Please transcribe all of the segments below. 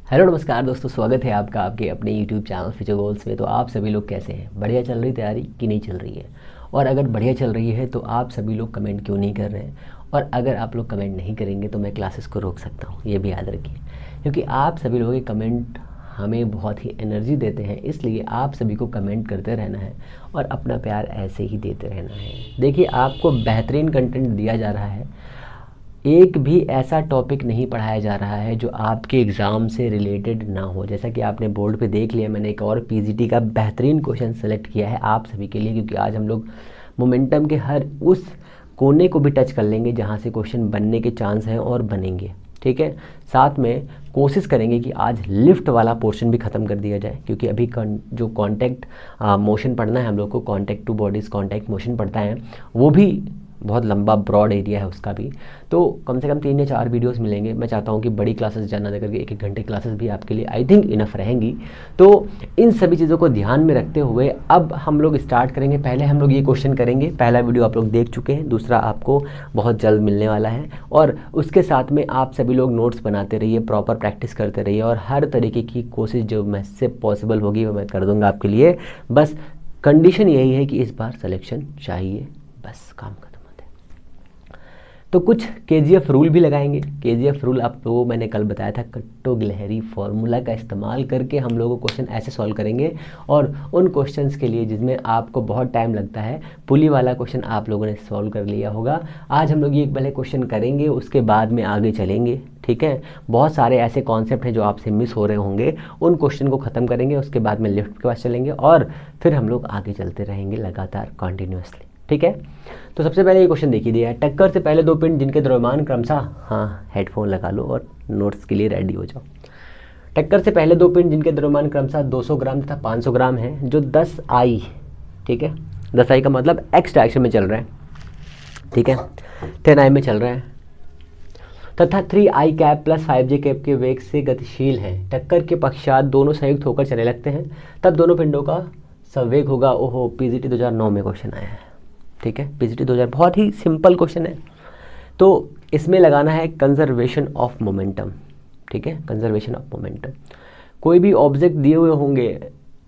Hello नमस्कार दोस्तों, स्वागत है आपका आपके अपने यूट्यूब चैनल फ्यूचर गोल्स में। तो आप सभी लोग कैसे हैं? बढ़िया चल रही तैयारी कि नहीं चल रही है? और अगर बढ़िया चल रही है तो आप सभी लोग कमेंट क्यों नहीं कर रहे हैं? और अगर आप लोग कमेंट नहीं करेंगे तो मैं क्लासेस को रोक सकता हूँ, ये भी याद रखिए। क्योंकि आप सभी लोगों के कमेंट हमें बहुत ही एनर्जी देते हैं, इसलिए आप सभी को कमेंट करते रहना है और अपना प्यार ऐसे ही देते रहना है। देखिए, आपको बेहतरीन कंटेंट दिया जा रहा है। एक भी ऐसा टॉपिक नहीं पढ़ाया जा रहा है जो आपके एग्ज़ाम से रिलेटेड ना हो। जैसा कि आपने बोर्ड पे देख लिया, मैंने एक और पीजीटी का बेहतरीन क्वेश्चन सेलेक्ट किया है आप सभी के लिए, क्योंकि आज हम लोग मोमेंटम के हर उस कोने को भी टच कर लेंगे जहाँ से क्वेश्चन बनने के चांस हैं और बनेंगे। ठीक है, साथ में कोशिश करेंगे कि आज लिफ्ट वाला पोर्शन भी ख़त्म कर दिया जाए, क्योंकि अभी जो कॉन्टैक्ट मोशन पढ़ना है हम लोग को, contact to bodies contact motion पढ़ता है, वो भी बहुत लंबा ब्रॉड एरिया है उसका भी। तो कम से कम 3 या 4 वीडियोस मिलेंगे। मैं चाहता हूँ कि बड़ी क्लासेस जाना ना करके 1-1 घंटे क्लासेस भी आपके लिए आई थिंक इनफ रहेंगी। तो इन सभी चीज़ों को ध्यान में रखते हुए अब हम लोग स्टार्ट करेंगे। पहले हम लोग ये क्वेश्चन करेंगे, पहला वीडियो आप लोग देख चुके हैं, दूसरा आपको बहुत जल्द मिलने वाला है। और उसके साथ में आप सभी लोग नोट्स बनाते रहिए, प्रॉपर प्रैक्टिस करते रहिए, और हर तरीके की कोशिश जो मुझसे पॉसिबल होगी वो मैं कर दूँगा आपके लिए। बस कंडीशन यही है कि इस बार सिलेक्शन चाहिए, बस काम खत्म। तो कुछ केजीएफ रूल भी लगाएंगे। केजीएफ रूल आपको मैंने कल बताया था, कट्टो गिलहरी फॉर्मूला का इस्तेमाल करके हम लोगों को क्वेश्चन ऐसे सॉल्व करेंगे। और उन क्वेश्चंस के लिए जिसमें आपको बहुत टाइम लगता है, पुली वाला क्वेश्चन आप लोगों ने सॉल्व कर लिया होगा। आज हम लोग ये पहले क्वेश्चन करेंगे, उसके बाद में आगे चलेंगे। ठीक है, बहुत सारे ऐसे कॉन्सेप्ट हैं जो आपसे मिस हो रहे होंगे, उन क्वेश्चन को ख़त्म करेंगे, उसके बाद में लिफ्ट के पास चलेंगे और फिर हम लोग आगे चलते रहेंगे लगातार कॉन्टीन्यूसली। ठीक है, तो सबसे पहले ये क्वेश्चन देखिए दिया है, टक्कर से पहले 2 पिंड जिनके द्रव्यमान क्रमशः, हाँ हेडफोन लगा लो और नोट्स के लिए रेडी हो जाओ। टक्कर से पहले 2 पिंड जिनके द्रव्यमान क्रमशः 200 ग्राम तथा 500 ग्राम है, जो 10I, ठीक है, 10I का मतलब एक्स डायरेक्शन में चल रहा है, ठीक है, 10I में चल रहा है, तथा 3I cap plus 5J cap के वेग से गतिशील है। टक्कर के पश्चात दोनों संयुक्त होकर चलने लगते हैं, तब दोनों पिंडों का संवेग होगा। ओहो, पीजीटी 2009 में क्वेश्चन आया है। ठीक है, पीजीटी 2000, बहुत ही सिंपल क्वेश्चन है। तो इसमें लगाना है कंजर्वेशन ऑफ मोमेंटम। ठीक है, कंजर्वेशन ऑफ मोमेंटम। कोई भी ऑब्जेक्ट दिए हुए होंगे,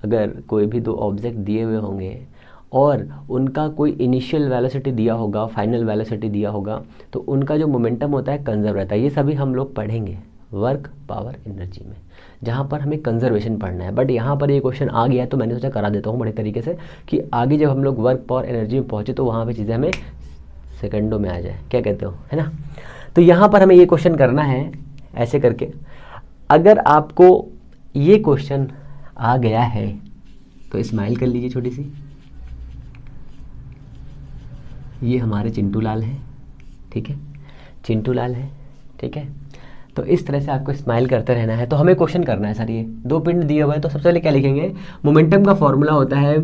अगर कोई भी 2 ऑब्जेक्ट दिए हुए होंगे और उनका कोई इनिशियल वेलोसिटी दिया होगा, फाइनल वेलोसिटी दिया होगा, तो उनका जो मोमेंटम होता है कंजर्व रहता है। ये सभी हम लोग पढ़ेंगे वर्क पावर एनर्जी में, जहाँ पर हमें कंजर्वेशन पढ़ना है। बट यहाँ पर ये क्वेश्चन आ गया तो मैंने सोचा करा देता हूँ बड़े तरीके से, कि आगे जब हम लोग वर्क पावर एनर्जी में पहुँचे तो वहाँ पे चीज़ें हमें सेकंडों में आ जाए। क्या कहते हो, है ना? तो यहाँ पर हमें ये क्वेश्चन करना है ऐसे करके। अगर आपको ये क्वेश्चन आ गया है तो स्माइल कर लीजिए छोटी सी। ये हमारे चिंटू लाल हैं, ठीक है, चिंटू लाल है, ठीक है। तो इस तरह से आपको स्माइल करते रहना है। तो हमें क्वेश्चन करना है सर, ये 2 पिंड दिए हुए हैं, तो सबसे पहले क्या लिखेंगे? मोमेंटम का फॉर्मूला होता है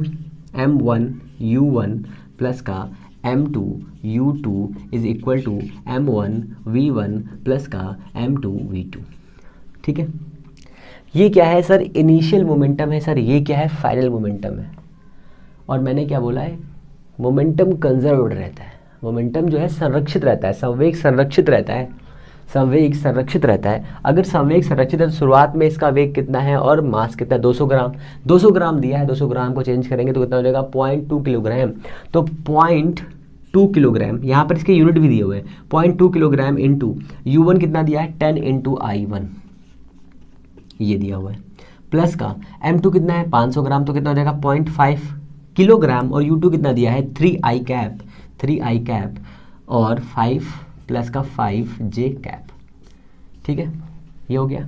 m1u1 प्लस का m2u2 is equal to m1v1 plus का m2v2। ठीक है, ये क्या है सर? इनिशियल मोमेंटम है सर। ये क्या है? फाइनल मोमेंटम है। और मैंने क्या बोला है? मोमेंटम कंजर्व्ड रहता है। मोमेंटम जो है संरक्षित रहता है, संवेग संरक्षित रहता है, संवेग संरक्षित रहता है। अगर संवेग संरक्षित है तो शुरुआत में इसका वेग कितना है और मास कितना है? 200 ग्राम। 200 ग्राम दिया है, 200 ग्राम को चेंज करेंगे तो कितना हो जाएगा? 0.2 किलोग्राम। तो 0.2 किलोग्राम, यहाँ पर इसके यूनिट भी दिए हुए हैं, 0.2 किलोग्राम इंटू U1 कितना दिया है? 10 इंटू I1, ये दिया हुआ है, प्लस का M2 कितना है? 500 ग्राम, तो कितना हो जाएगा? 0.5 किलोग्राम। और U2 कितना दिया है? 3I कैप, 3I कैप और 5 प्लस का 5J कैप। ठीक है, ये हो गया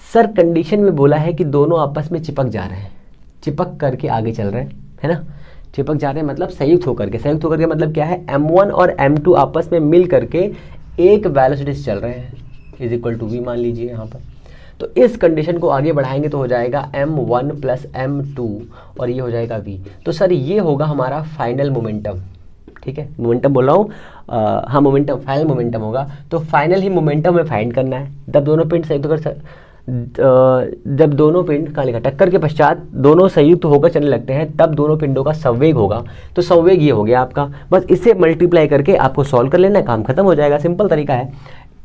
सर। कंडीशन में बोला है कि दोनों आपस में चिपक जा रहे हैं, चिपक करके आगे चल रहे हैं, है ना? चिपक जा रहे हैं मतलब संयुक्त होकर के। संयुक्त होकर के मतलब क्या है? M1 और M2 आपस में मिल करके एक वेलोसिटी से चल रहे हैं, इज इक्वल टू V मान लीजिए यहाँ पर। तो इस कंडीशन को आगे बढ़ाएंगे तो हो जाएगा M1 प्लस M2 और ये हो जाएगा V। तो सर ये होगा हमारा फाइनल मोमेंटम। ठीक है, मोमेंटम बोल रहा हूँ, हाँ मोमेंटम, फाइनल मोमेंटम होगा। तो फाइनल ही मोमेंटम में फाइंड करना है। जब दोनों पिंड संयुक्त होकर, जब दोनों पिंड कहाँ लिखा? टक्कर के पश्चात दोनों संयुक्त होकर चलने लगते हैं, तब दोनों पिंडों का संवेग होगा। तो संवेग ये हो गया आपका। बस इसे मल्टीप्लाई करके आपको सॉल्व कर लेना है, काम खत्म हो जाएगा। सिंपल तरीका है।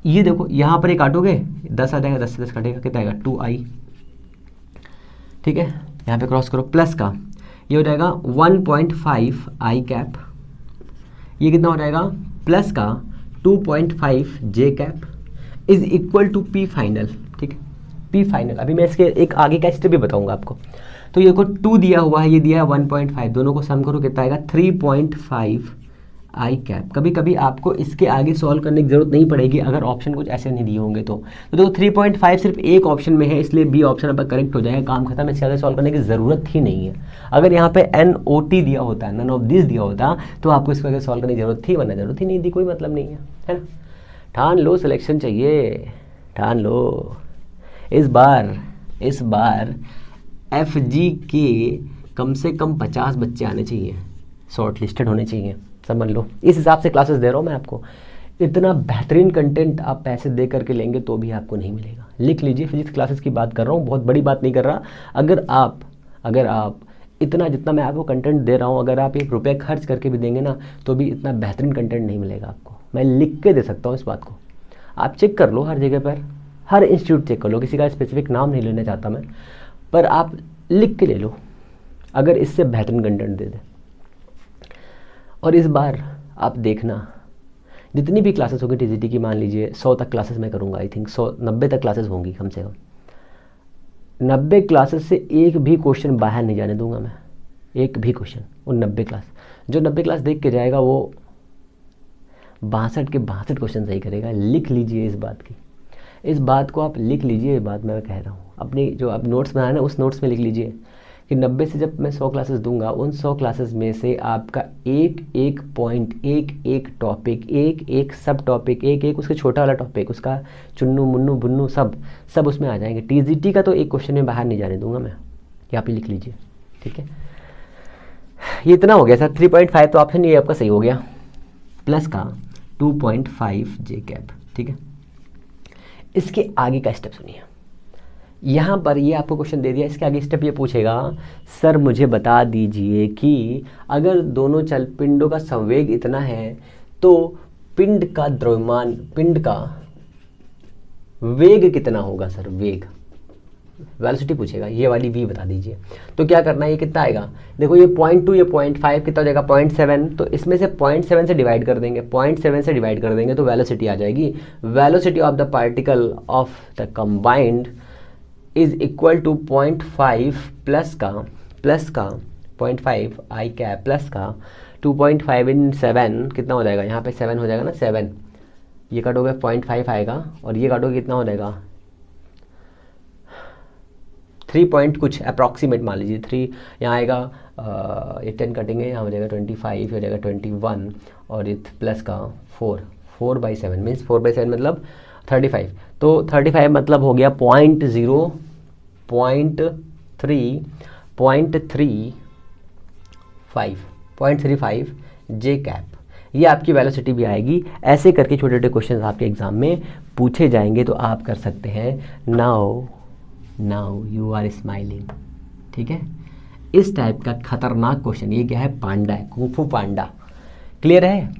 ये देखो यहाँ पर ये काटोगे 10 आ जाएगा, 10 से 10 कटेगा, कितना आएगा 2i, ठीक है। यहाँ पे क्रॉस करो, प्लस का ये हो जाएगा 1.5 आई कैप, ये कितना हो जाएगा प्लस का 2.5 J cap is equal to P final, ठीक है। पी फाइनल, अभी मैं इसके एक आगे का स्टेप भी बताऊंगा आपको। तो ये को 2 दिया हुआ है, ये दिया है 1.5, दोनों को सम करो कितना आएगा 3.5 आई कैप। कभी कभी आपको इसके आगे सॉल्व करने की जरूरत नहीं पड़ेगी अगर ऑप्शन कुछ ऐसे नहीं दिए होंगे तो देखो 3.5 सिर्फ एक ऑप्शन में है, इसलिए बी ऑप्शन आपका करेक्ट हो जाएगा, काम खत्म, इसके आगे सॉल्व करने की ज़रूरत ही नहीं है। अगर यहाँ पे NOT दिया होता, नन ऑफ दिस दिया होता, तो आपको इसके आगे सॉल्व करने की जरूरत थी, वरना जरूरत ही नहीं थी, कोई मतलब नहीं है ना। ठान लो, सिलेक्शन चाहिए, ठान लो। इस बार FG के कम से कम 50 बच्चे आने चाहिए, शॉर्ट लिस्टेड होने चाहिए, समझ लो। इस हिसाब से क्लासेस दे रहा हूँ मैं आपको। इतना बेहतरीन कंटेंट आप पैसे दे करके लेंगे तो भी आपको नहीं मिलेगा। लिख लीजिए, फिजिक्स क्लासेस की बात कर रहा हूँ, बहुत बड़ी बात नहीं कर रहा। अगर आप इतना जितना मैं आपको कंटेंट दे रहा हूँ, अगर आप 1 रुपये खर्च करके भी देंगे ना, तो भी इतना बेहतरीन कंटेंट नहीं मिलेगा आपको। मैं लिख के दे सकता हूँ इस बात को, आप चेक कर लो, हर जगह पर, हर इंस्टीट्यूट चेक कर लो, किसी का स्पेसिफिक नाम नहीं लेना चाहता मैं, पर आप लिख के ले लो अगर इससे बेहतरीन कंटेंट दे दे। और इस बार आप देखना, जितनी भी क्लासेस होगी TGT की, मान लीजिए 100 तक क्लासेस मैं करूँगा, आई थिंक 90 तक क्लासेस होंगी कम से कम। 90 क्लासेस से एक भी क्वेश्चन बाहर नहीं जाने दूंगा मैं, एक भी क्वेश्चन। उन 90 क्लास, जो 90 क्लास देख के जाएगा वो 62 के 62 क्वेश्चन सही करेगा। लिख लीजिए इस बात को आप लिख लीजिए, ये बात मैं कह रहा हूँ। अपनी जो आप नोट्स बनाए ना, उस नोट्स में लिख लीजिए कि 90 से जब मैं 100 क्लासेस दूंगा, उन 100 क्लासेस में से आपका एक पॉइंट, एक टॉपिक, एक सब टॉपिक, एक उसके छोटा वाला टॉपिक, उसका चुन्नू मुन्नू बुन्नू सब उसमें आ जाएंगे। TGT का तो एक क्वेश्चन में बाहर नहीं जाने दूंगा मैं, यहाँ पे लिख लीजिए, ठीक है। ये इतना हो गया सर, 3.5 तो ऑप्शन ये आपका सही हो गया, प्लस का 2.5 जे कैप, ठीक है। इसके आगे का स्टेप सुनिए। यहाँ पर ये आपको क्वेश्चन दे दिया, इसके आगे स्टेप ये पूछेगा, सर मुझे बता दीजिए कि अगर दोनों चल पिंडों का संवेग इतना है तो पिंड का द्रव्यमान, पिंड का वेग कितना होगा सर, वेग, वेलोसिटी पूछेगा, ये वाली v बता दीजिए। तो क्या करना है, ये कितना आएगा, देखो ये 0.2, ये 0.5, कितना हो जाएगा 0.7, तो इसमें से 0.7 से डिवाइड कर देंगे, 0.7 से डिवाइड कर देंगे तो वेलोसिटी आ जाएगी। Velocity of the particle of the combined is equal to 0.5 plus का 0.5 आई कैप प्लस का 2.5 इन 7, कितना हो जाएगा, यहाँ पे 7 हो जाएगा ना, 7 ये काटोगे 0.5 आएगा, और ये काटोगे कितना हो जाएगा 3 पॉइंट कुछ अप्रॉक्सीमेट मान लीजिए 3, यहाँ आएगा ये 10 कटेंगे, यहाँ हो जाएगा 25, हो जाएगा 21, और ये प्लस का 4/7 मीन्स 4/7 मतलब 35, तो 35 मतलब हो गया 0.35 जे कैप। ये आपकी वेलोसिटी भी आएगी। ऐसे करके छोटे छोटे क्वेश्चन आपके एग्जाम में पूछे जाएंगे, तो आप कर सकते हैं। नाउ यू आर स्माइलिंग, ठीक है। इस टाइप का खतरनाक क्वेश्चन, ये क्या है, पांडा है, कुंफू पांडा, क्लियर है।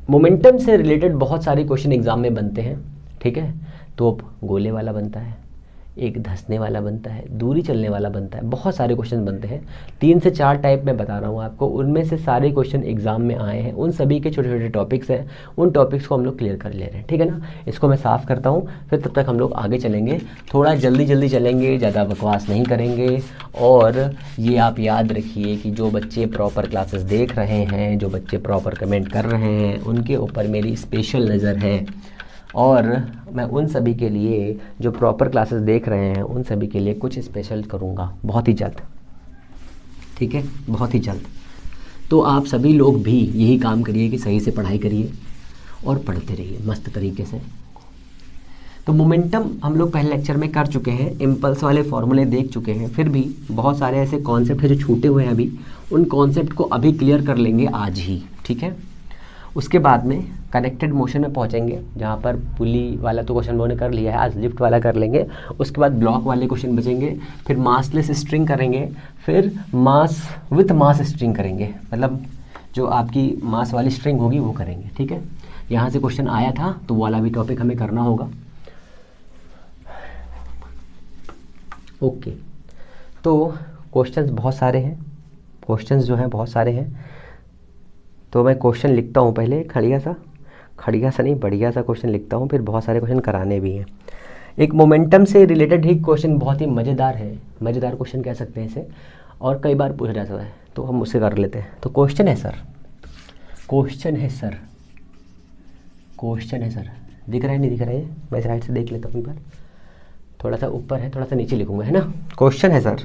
मोमेंटम से रिलेटेड बहुत सारे क्वेश्चन एग्जाम में बनते हैं, ठीक है। तोप गोले वाला बनता है, एक धंसने वाला बनता है, दूरी चलने वाला बनता है, बहुत सारे क्वेश्चन बनते हैं। 3 से 4 टाइप में बता रहा हूँ आपको, उनमें से सारे क्वेश्चन एग्जाम में आए हैं। उन सभी के छोटे छोटे टॉपिक्स हैं, उन टॉपिक्स को हम लोग क्लियर कर ले रहे हैं, ठीक है ना। इसको मैं साफ़ करता हूँ, फिर तब तक हम लोग आगे चलेंगे। थोड़ा जल्दी चलेंगे, ज़्यादा बकवास नहीं करेंगे। और ये आप याद रखिए कि जो बच्चे प्रॉपर क्लासेस देख रहे हैं, जो बच्चे प्रॉपर कमेंट कर रहे हैं, उनके ऊपर मेरी स्पेशल नज़र है। और मैं उन सभी के लिए जो प्रॉपर क्लासेस देख रहे हैं, उन सभी के लिए कुछ स्पेशल करूँगा बहुत ही जल्द, ठीक है, बहुत ही जल्द। तो आप सभी लोग भी यही काम करिए कि सही से पढ़ाई करिए और पढ़ते रहिए मस्त तरीके से। तो मोमेंटम हम लोग पहले लेक्चर में कर चुके हैं, इम्पल्स वाले फॉर्मूले देख चुके हैं, फिर भी बहुत सारे ऐसे कॉन्सेप्ट हैं जो छूटे हुए हैं अभी, उन कॉन्सेप्ट को अभी क्लियर कर लेंगे आज ही, ठीक है। उसके बाद में कनेक्टेड मोशन में पहुंचेंगे, जहाँ पर पुली वाला तो क्वेश्चन मैंने कर लिया है, आज लिफ्ट वाला कर लेंगे। उसके बाद ब्लॉक वाले क्वेश्चन बचेंगे, फिर मासलेस स्ट्रिंग करेंगे, फिर मास विथ मास स्ट्रिंग करेंगे, मतलब जो आपकी मास वाली स्ट्रिंग होगी वो करेंगे, ठीक है। यहाँ से क्वेश्चन आया था तो वो वाला भी टॉपिक हमें करना होगा। ओके, तो क्वेश्चंस बहुत सारे हैं, क्वेश्चंस जो हैं बहुत सारे हैं। तो मैं क्वेश्चन लिखता हूँ पहले, खड़िया सा नहीं, बढ़िया सा क्वेश्चन लिखता हूँ, फिर बहुत सारे क्वेश्चन कराने भी हैं। एक मोमेंटम से रिलेटेड ही क्वेश्चन बहुत ही मज़ेदार है, मज़ेदार क्वेश्चन कह सकते हैं इसे, और कई बार पूछा जाता है, तो हम उसे कर लेते हैं। तो क्वेश्चन है सर, दिख रहा है नहीं दिख रहा है, मैं साइड से देख लेता हूँ एक बार, थोड़ा सा ऊपर है, थोड़ा सा नीचे लिखूँगा, है ना। क्वेश्चन है सर,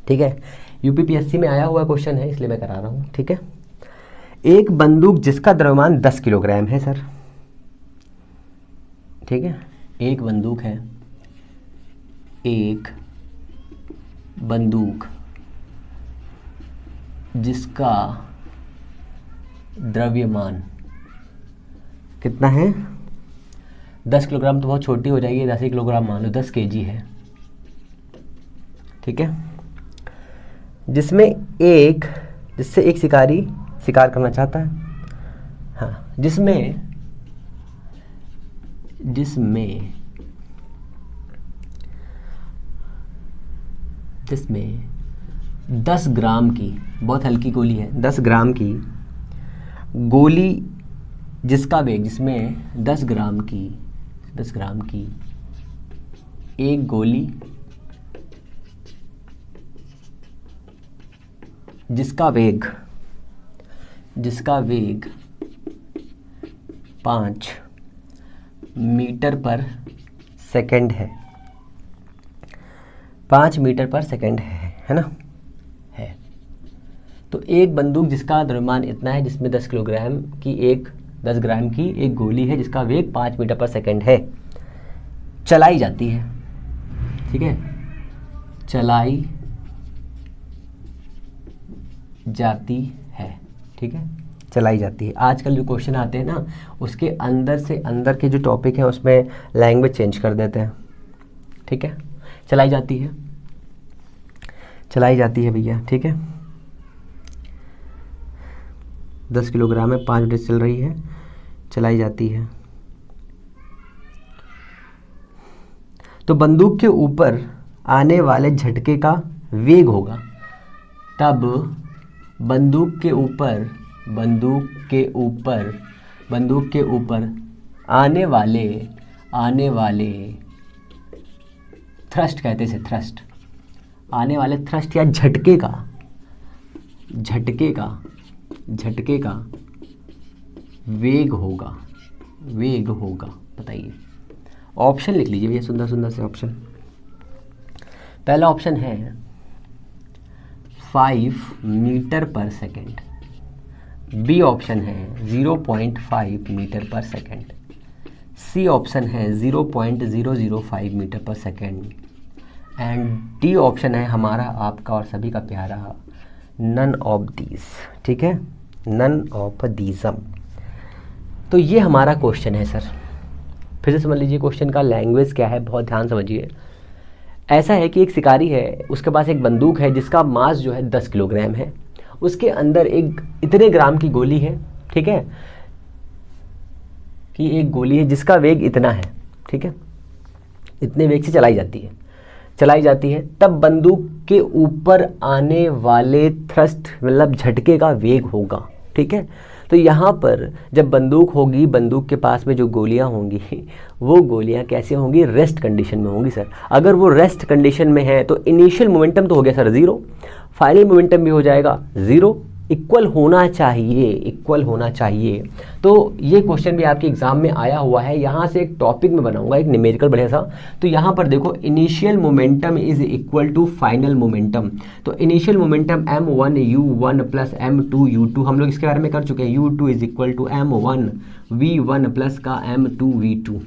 ठीक है, यूपीपीएससी में आया हुआ क्वेश्चन है, इसलिए मैं करा रहा हूँ, ठीक है। एक बंदूक जिसका द्रव्यमान 10 किलोग्राम है सर, ठीक है, एक बंदूक है, एक बंदूक जिसका द्रव्यमान कितना है, 10 किलोग्राम तो बहुत छोटी हो जाएगी, 10 किलोग्राम मान लो, 10 केजी है, ठीक है, जिससे एक शिकारी शिकार करना चाहता है, हाँ, जिसमें 10 ग्राम की, बहुत हल्की गोली है, 10 ग्राम की गोली जिसका वेग, जिसमें 10 ग्राम की एक गोली जिसका वेग 5 मीटर पर सेकंड है, 5 मीटर पर सेकंड है ना, है। तो एक बंदूक जिसका द्रव्यमान इतना है, जिसमें 10 ग्राम की एक गोली है जिसका वेग 5 मीटर पर सेकंड है, चलाई जाती है, ठीक है, चलाई जाती है, ठीक है, चलाई जाती है। आजकल जो क्वेश्चन आते हैं ना, उसके अंदर से अंदर के जो टॉपिक हैं उसमें लैंग्वेज चेंज कर देते हैं, ठीक है, चलाई जाती है भैया, ठीक है, 10 किलोग्राम में 5 मिनट चल रही है, चलाई जाती है। तो बंदूक के ऊपर आने वाले झटके का वेग होगा, तब बंदूक के ऊपर आने वाले थ्रस्ट कहते हैं, थ्रस्ट, आने वाले थ्रस्ट या झटके का वेग होगा, बताइए। ऑप्शन लिख लीजिए भैया, सुंदर से ऑप्शन। पहला ऑप्शन है 5 मीटर पर सेकेंड, बी ऑप्शन है 0.5 मीटर पर सेकेंड, सी ऑप्शन है 0.005 मीटर पर सेकेंड, एंड डी ऑप्शन है हमारा, आपका और सभी का प्यारा, नन ऑफ दीज, ठीक है, नन ऑफ दीजम। तो ये हमारा क्वेश्चन है सर, फिर से समझ लीजिए क्वेश्चन का लैंग्वेज क्या है, बहुत ध्यान समझिए। ऐसा है कि एक शिकारी है, उसके पास एक बंदूक है जिसका मास जो है 10 किलोग्राम है, उसके अंदर एक इतने ग्राम की गोली है, ठीक है, कि एक गोली है जिसका वेग इतना है, ठीक है, इतने वेग से चलाई जाती है, तब बंदूक के ऊपर आने वाले थ्रस्ट मतलब झटके का वेग होगा, ठीक है। तो यहाँ पर जब बंदूक होगी, बंदूक के पास में जो गोलियाँ होंगी, वो गोलियाँ कैसे होंगी, रेस्ट कंडीशन में होंगी सर। अगर वो रेस्ट कंडीशन में है तो इनिशियल मोमेंटम तो हो गया सर 0, फाइनल मोमेंटम भी हो जाएगा 0, इक्वल होना चाहिए। तो ये क्वेश्चन भी आपके एग्जाम में आया हुआ है, यहाँ से एक टॉपिक में बनाऊंगा, एक न्यूमेरिकल बढ़िया सा। तो यहाँ पर देखो, initial momentum is equal to final momentum. तो initial momentum m1 u1 plus m2 u2, हम लोग इसके बारे में कर चुके हैं। u2 is equal to m1 v1 plus का m2 v2।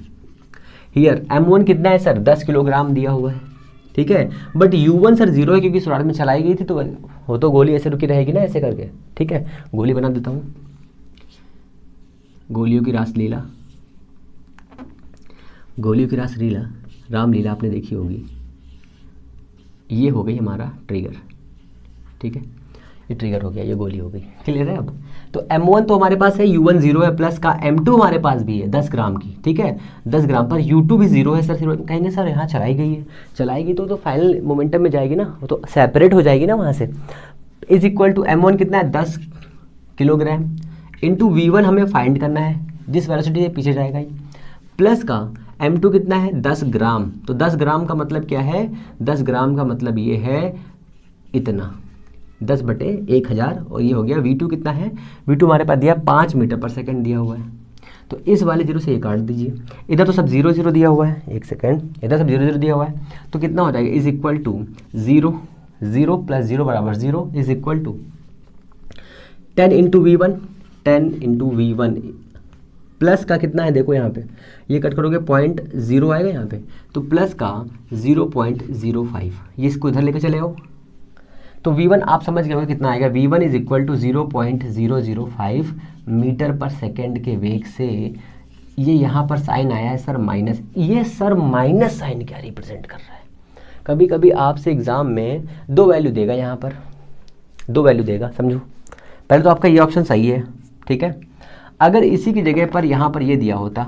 हियर m1 कितना है सर, 10 किलोग्राम दिया हुआ है, ठीक है, बट u1 सर 0 है क्योंकि शुरुआत में चलाई गई थी, तो वो तो गोली ऐसे रुकी रहेगी ना, ऐसे करके, ठीक है। गोली बना देता हूँ, गोलियों की रासलीला, रामलीला आपने देखी होगी। ये हो गई हमारा ट्रिगर, ठीक है, ये ट्रिगर हो गया, ये गोली हो गई, क्लियर है। अब तो m1 तो हमारे पास है, u1 0 है, प्लस का m2 हमारे पास भी है 10 ग्राम की, ठीक है 10 ग्राम पर u2 भी 0 है सर। कहेंगे सर यहाँ चलाई गई है, चलाएगी तो फाइनल मोमेंटम में जाएगी ना, वो तो सेपरेट हो जाएगी ना वहाँ से। इज इक्वल टू m1 कितना है 10 किलोग्राम इंटू v1 हमें फाइंड करना है जिस वेलोसिटी से पीछे जाएगा ये, प्लस का m2 कितना है 10 ग्राम। तो 10 ग्राम का मतलब क्या है, 10 ग्राम का मतलब ये है इतना 10/1000, और ये हो गया v2 कितना है, v2 हमारे पास दिया 5 मीटर पर सेकंड दिया हुआ है। तो इस वाले जीरो से ये काट दीजिए, इधर तो सब 0 0 दिया हुआ है, एक सेकंड, इधर सब 0 0 दिया हुआ है, तो कितना हो जाएगा इज इक्वल टू 0 0 प्लस 0 बराबर 0 is equal to 10 into V1, 10 into V1 plus का कितना है, देखो यहाँ पे ये कट करोगे 0.0 आएगा यहाँ पे, तो प्लस का 0.05, ये इसको इधर लेकर चले आओ, तो V1 आप समझ गए होंगे कितना आएगा, V1 is equal to 0.005 metre पर सेकेंड के वेग से, ये यहाँ पर साइन आया है सर माइनस, ये सर माइनस साइन क्या रिप्रेजेंट कर रहा है। कभी कभी आपसे एग्जाम में 2 वैल्यू देगा, यहाँ पर 2 वैल्यू देगा, समझो। पहले तो आपका ये ऑप्शन सही है, ठीक है। अगर इसी की जगह पर यहाँ पर ये दिया होता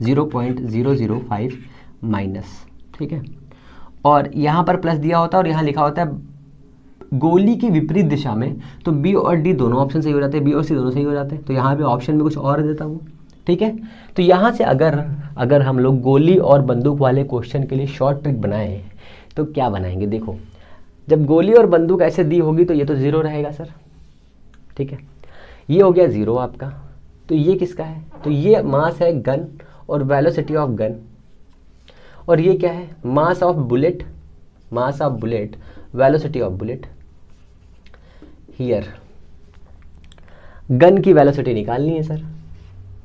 0.005 माइनस, ठीक है, और यहाँ पर प्लस दिया होता और यहाँ लिखा होता है गोली की विपरीत दिशा में, तो बी और डी दोनों ऑप्शन सही हो जाते हैं, बी और सी दोनों सही हो जाते हैं। तो यहाँ पे ऑप्शन में कुछ और देता हूँ, ठीक है। तो यहाँ से अगर हम लोग गोली और बंदूक वाले क्वेश्चन के लिए शॉर्ट ट्रिक बनाएं तो क्या बनाएंगे, देखो जब गोली और बंदूक ऐसे दी होगी तो ये तो 0 रहेगा सर, ठीक है, ये हो गया 0 आपका। तो ये किसका है, तो ये मास है गन और वेलोसिटी ऑफ गन, और ये क्या है mass of bullet, mass of bullet, velocity of bullet. Here gun की वेलोसिटी निकालनी है सर,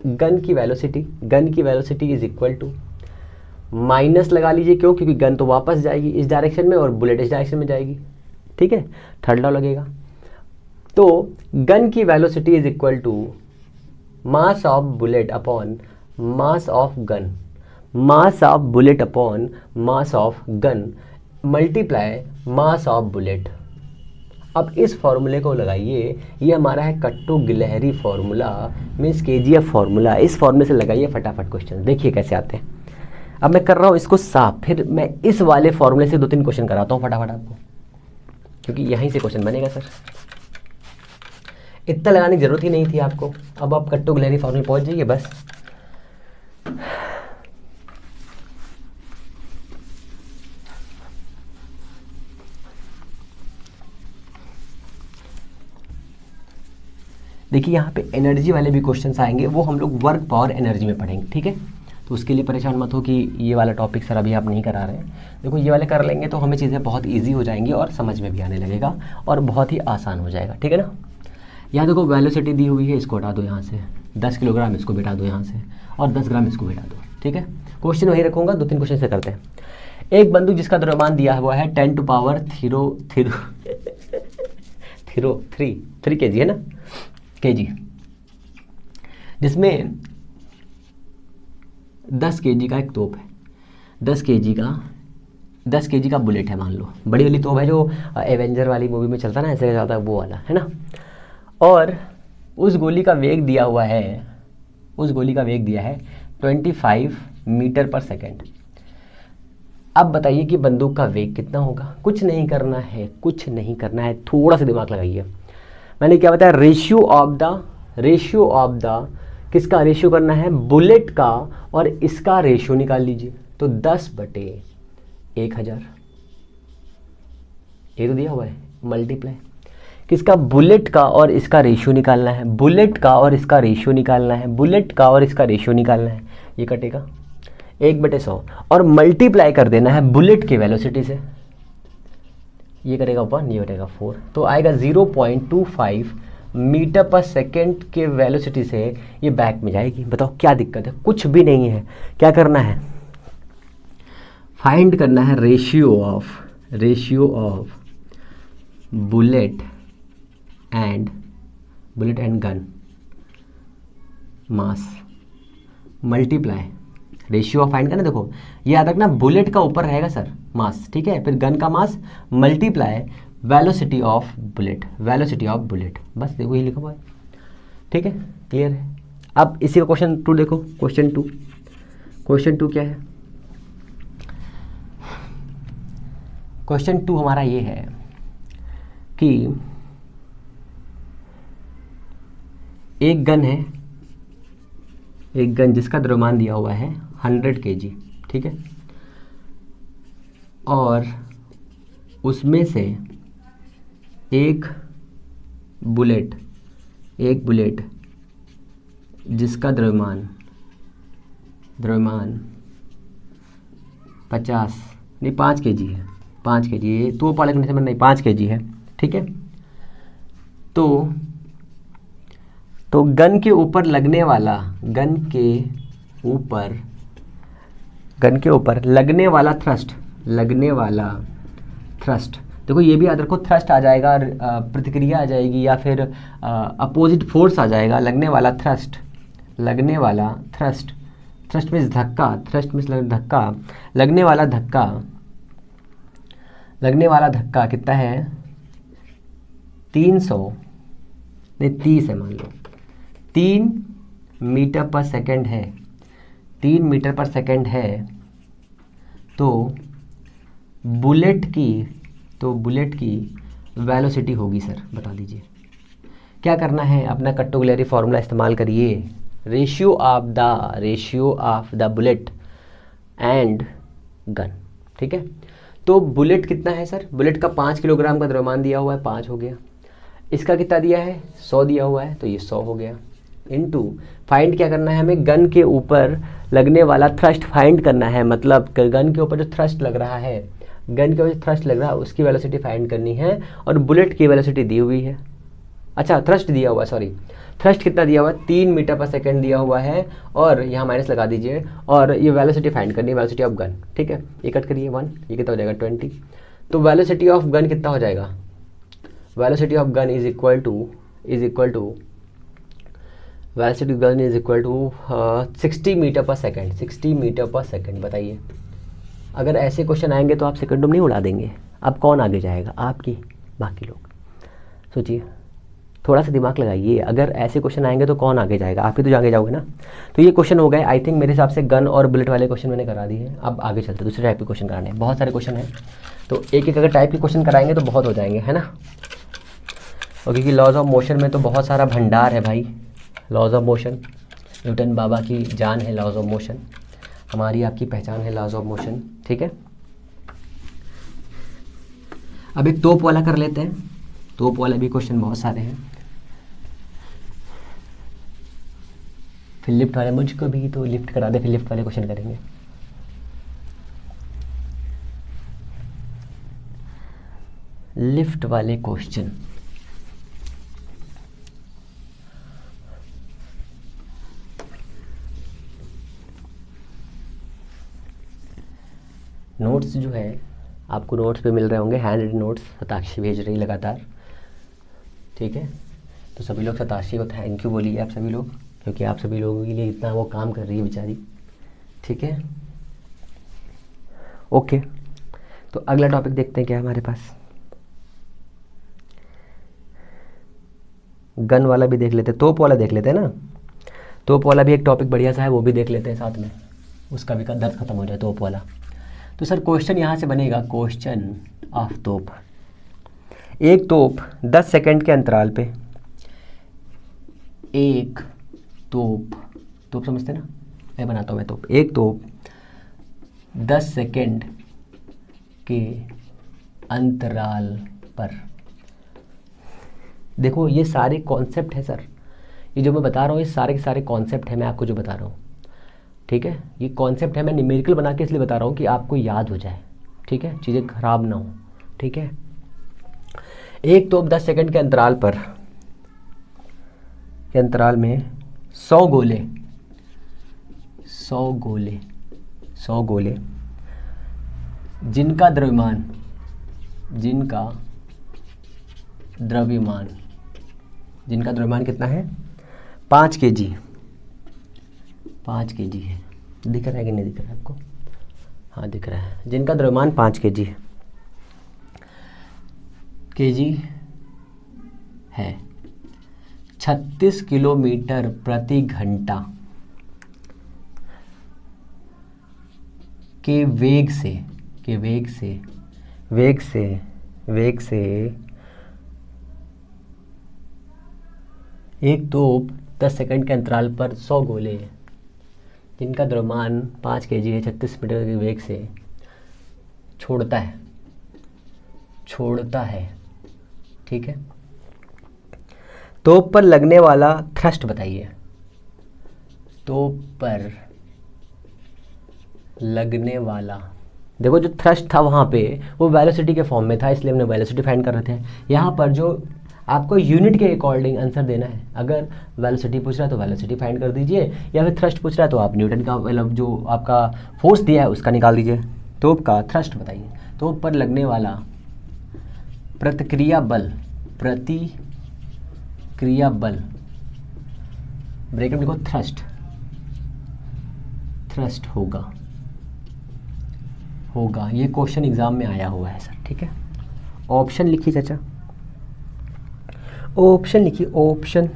गन की velocity is equal to minus लगा लीजिए, क्यों, क्योंकि गन तो वापस जाएगी इस डायरेक्शन में और बुलेट इस डायरेक्शन में जाएगी, ठीक है, थर्ड लॉ लगेगा। तो गन की velocity is equal to mass of bullet upon mass of gun, mass of bullet upon mass of gun multiply mass of bullet. अब इस फॉर्मूले को लगाइए, ये हमारा है कट्टू गिलहरी फॉर्मूला, मीन्स KGF फॉर्मूला। इस फॉर्मूले से लगाइए फटाफट क्वेश्चन, देखिए कैसे आते हैं। अब मैं कर रहा हूँ इसको साफ, फिर मैं इस वाले फॉर्मूले से 2-3 क्वेश्चन कराता हूँ फटाफट आपको, क्योंकि यहीं से क्वेश्चन बनेगा सर। इतना लगाने की जरूरत ही नहीं थी आपको, अब आप कट्टू गिलहरी फॉर्मूले पहुँच जाइए बस। देखिए यहाँ पे एनर्जी वाले भी क्वेश्चंस आएंगे, वो हम लोग वर्क पावर एनर्जी में पढ़ेंगे, ठीक है। तो उसके लिए परेशान मत हो कि ये वाला टॉपिक सर अभी आप नहीं करा रहे हैं। देखो ये वाले कर लेंगे तो हमें चीज़ें बहुत इजी हो जाएंगी और समझ में भी आने लगेगा और बहुत ही आसान हो जाएगा, ठीक है ना। यहाँ देखो वेलोसिटी दी हुई है, इसको हटा दो यहाँ से, 10 किलोग्राम इसको बिठा दो यहाँ से, और 10 ग्राम इसको बिठा दो, ठीक है। क्वेश्चन वही रखूँगा, 2-3 क्वेश्चन से करते हैं। एक बंदूक जिसका द्रव्यमान दिया हुआ है 10⁻³ kg है ना, kg, जिसमें 10 kg का एक तोप है, 10 kg का बुलेट है, मान लो बड़ी वाली तोप है जो एवेंजर वाली मूवी में चलता ना, ऐसे जाता है वो वाला, है ना। और उस गोली का वेग दिया हुआ है, 25 मीटर पर सेकेंड। अब बताइए कि बंदूक का वेग कितना होगा। कुछ नहीं करना है, थोड़ा सा दिमाग लगाइए। मैंने क्या बताया, रेशियो ऑफ द किसका रेशियो करना है, बुलेट का, और इसका रेशियो निकाल लीजिए। तो 10/1000 ये तो दिया हुआ है, मल्टीप्लाई किसका, बुलेट का, और इसका रेशियो निकालना है, ये कटेगा 1/100 और मल्टीप्लाई कर देना है बुलेट की वेलोसिटी से, ये करेगा 1, ये करेगा 4, तो आएगा 0.25 मीटर पर सेकेंड के वेलोसिटी से ये बैक में जाएगी। बताओ क्या दिक्कत है, कुछ भी नहीं है। क्या करना है, फाइंड करना है ratio of bullet and gun mass multiply ratio of find करना। देखो ये याद रखना, बुलेट का ऊपर रहेगा सर मास, ठीक है, फिर गन का मास multiply velocity of bullet, velocity of bullet, बस देखो ये लिखा हुआ है, ठीक है, क्लियर है। अब इसी का क्वेश्चन 2 देखो, क्वेश्चन 2, क्वेश्चन 2 क्या है? क्वेश्चन 2 हमारा ये है कि एक गन है, एक गन जिसका द्रव्यमान दिया हुआ है 100 kg, ठीक है, और उसमें से एक बुलेट जिसका द्रव्यमान 5 kg है, 5 kg, ये तो पाले करने से नहीं 5 kg है, ठीक है। तो गन के ऊपर लगने वाला, गन के ऊपर लगने वाला थ्रस्ट, देखो ये भी याद रखो, थ्रस्ट आ जाएगा, प्रतिक्रिया आ जाएगी, या फिर अपोजिट फोर्स आ जाएगा। लगने वाला थ्रस्ट मीन्स धक्का, लगने वाला धक्का कितना है? 30 है, मान लो 3 मीटर पर सेकंड है, 3 मीटर पर सेकंड है। तो बुलेट की वेलोसिटी होगी सर, बता दीजिए। क्या करना है? अपना कट्टोगुलेरी फार्मूला इस्तेमाल करिए, ratio of the bullet and gun, ठीक है। तो बुलेट कितना है सर? बुलेट का 5 किलोग्राम का द्रव्यमान दिया हुआ है, 5 हो गया। इसका कितना दिया है? 100 दिया हुआ है, तो ये 100 हो गया। इनटू फाइंड क्या करना है हमें? गन के ऊपर लगने वाला थ्रस्ट फाइंड करना है, मतलब गन के ऊपर जो थ्रस्ट लग रहा है, उसकी वेलोसिटी फाइंड करनी है। और बुलेट की वेलोसिटी दी हुई है, अच्छा थ्रस्ट दिया हुआ है, सॉरी थ्रस्ट कितना दिया हुआ है? 3 मीटर पर सेकंड दिया हुआ है, और यहाँ माइनस लगा दीजिए, और ये वेलोसिटी फाइंड करनी है, वेलोसिटी ऑफ गन, ठीक है। ये कट करिए 1, ये कितना हो जाएगा? 20। तो वेलोसिटी ऑफ गन कितना हो जाएगा? Velocity of gun is equal to 60 metre पर सेकंड, 60 मीटर पर सेकंड। बताइए, अगर ऐसे क्वेश्चन आएंगे तो आप सेकंडों में नहीं उड़ा देंगे। अब कौन आगे जाएगा? आपकी बाकी लोग। सोचिए, थोड़ा सा दिमाग लगाइए, अगर ऐसे क्वेश्चन आएंगे तो कौन आगे जाएगा? आप ही तो आगे जाओगे ना। तो ये क्वेश्चन हो गए, आई थिंक मेरे हिसाब से गन और बुलेट वाले क्वेश्चन मैंने करा दिए हैं। अब आगे चलते, दूसरे टाइप के क्वेश्चन कराने हैं, बहुत सारे क्वेश्चन हैं, तो एक एक अगर टाइप के क्वेश्चन कराएंगे तो बहुत हो जाएंगे, है ना। और क्योंकि लॉज ऑफ मोशन में तो बहुत सारा भंडार है भाई, लॉज ऑफ मोशन, न्यूटन बाबा की जान है लॉज ऑफ मोशन, हमारी आपकी पहचान है लॉज ऑफ मोशन, ठीक है। अब एक तोप वाला कर लेते हैं, तोप वाला भी क्वेश्चन बहुत सारे हैं। फिर लिफ्ट वाले, मुझको भी तो लिफ्ट करा दे, फिर लिफ्ट वाले क्वेश्चन करेंगे। लिफ्ट वाले क्वेश्चन, नोट्स जो है आपको नोट्स पे मिल रहे होंगे, हैंड रिटन नोट्स सताक्षी भेज रही लगातार, ठीक है। तो सभी लोग सताक्षी को थैंक यू बोलिए आप सभी लोग, क्योंकि आप सभी लोगों के लिए इतना वो काम कर रही है बेचारी, ठीक है। ओके, तो अगला टॉपिक देखते हैं क्या है हमारे पास। गन वाला भी देख लेते हैं, तोप वाला देख लेते हैं ना। तोप वाला भी एक टॉपिक बढ़िया सा है, वो भी देख लेते हैं साथ में, उसका भी दर्द खत्म हो जाए तोप वाला। तो सर क्वेश्चन यहाँ से बनेगा, क्वेश्चन ऑफ तोप। एक तोप 10 सेकंड के अंतराल पे, एक तोप समझते ना, मैं बनाता हूँ मैं तोप। एक तोप 10 सेकंड के अंतराल पर, देखो ये सारे कॉन्सेप्ट है सर, ये जो मैं बता रहा हूँ ये सारे के सारे कॉन्सेप्ट है, मैं आपको जो बता रहा हूँ, ठीक है। ये कॉन्सेप्ट है, मैं न्यूमेरिकल बना के इसलिए बता रहा हूँ कि आपको याद हो जाए, ठीक है, चीज़ें खराब ना हो, ठीक है। एक तोप 10 सेकंड के अंतराल पर, के अंतराल में 100 गोले जिनका द्रव्यमान कितना है? 5 kg है। दिख रहा है कि नहीं दिख रहा है आपको? हाँ दिख रहा है। जिनका द्रव्यमान 5 kg है, केजी है 36 किलोमीटर प्रति घंटा के वेग से एक तोप 10 सेकंड के अंतराल पर 100 गोले जिनका द्रव्यमान 5 केजी है 36 मीटर के वेग से छोड़ता है। ठीक है, तोप पर लगने वाला थ्रस्ट बताइए। तोप पर लगने वाला, देखो जो थ्रस्ट था वहाँ पे वो वेलोसिटी के फॉर्म में था, इसलिए हमने वेलोसिटी फाइंड कर रहे थे। यहाँ पर जो आपको यूनिट के अकॉर्डिंग आंसर देना है, अगर वेलोसिटी पूछ रहा है तो वेलोसिटी फाइंड कर दीजिए, या फिर थ्रस्ट पूछ रहा है तो आप न्यूटन का मतलब जो आपका फोर्स दिया है उसका निकाल दीजिए। तोप का थ्रस्ट बताइए। तोप पर लगने वाला प्रतिक्रिया बल ब्रैकेट में लिखो थ्रस्ट होगा। ये क्वेश्चन एग्जाम में आया हुआ है सर। ठीक है, ऑप्शन लिखिए चाचा, ऑप्शन लिखिए। ऑप्शन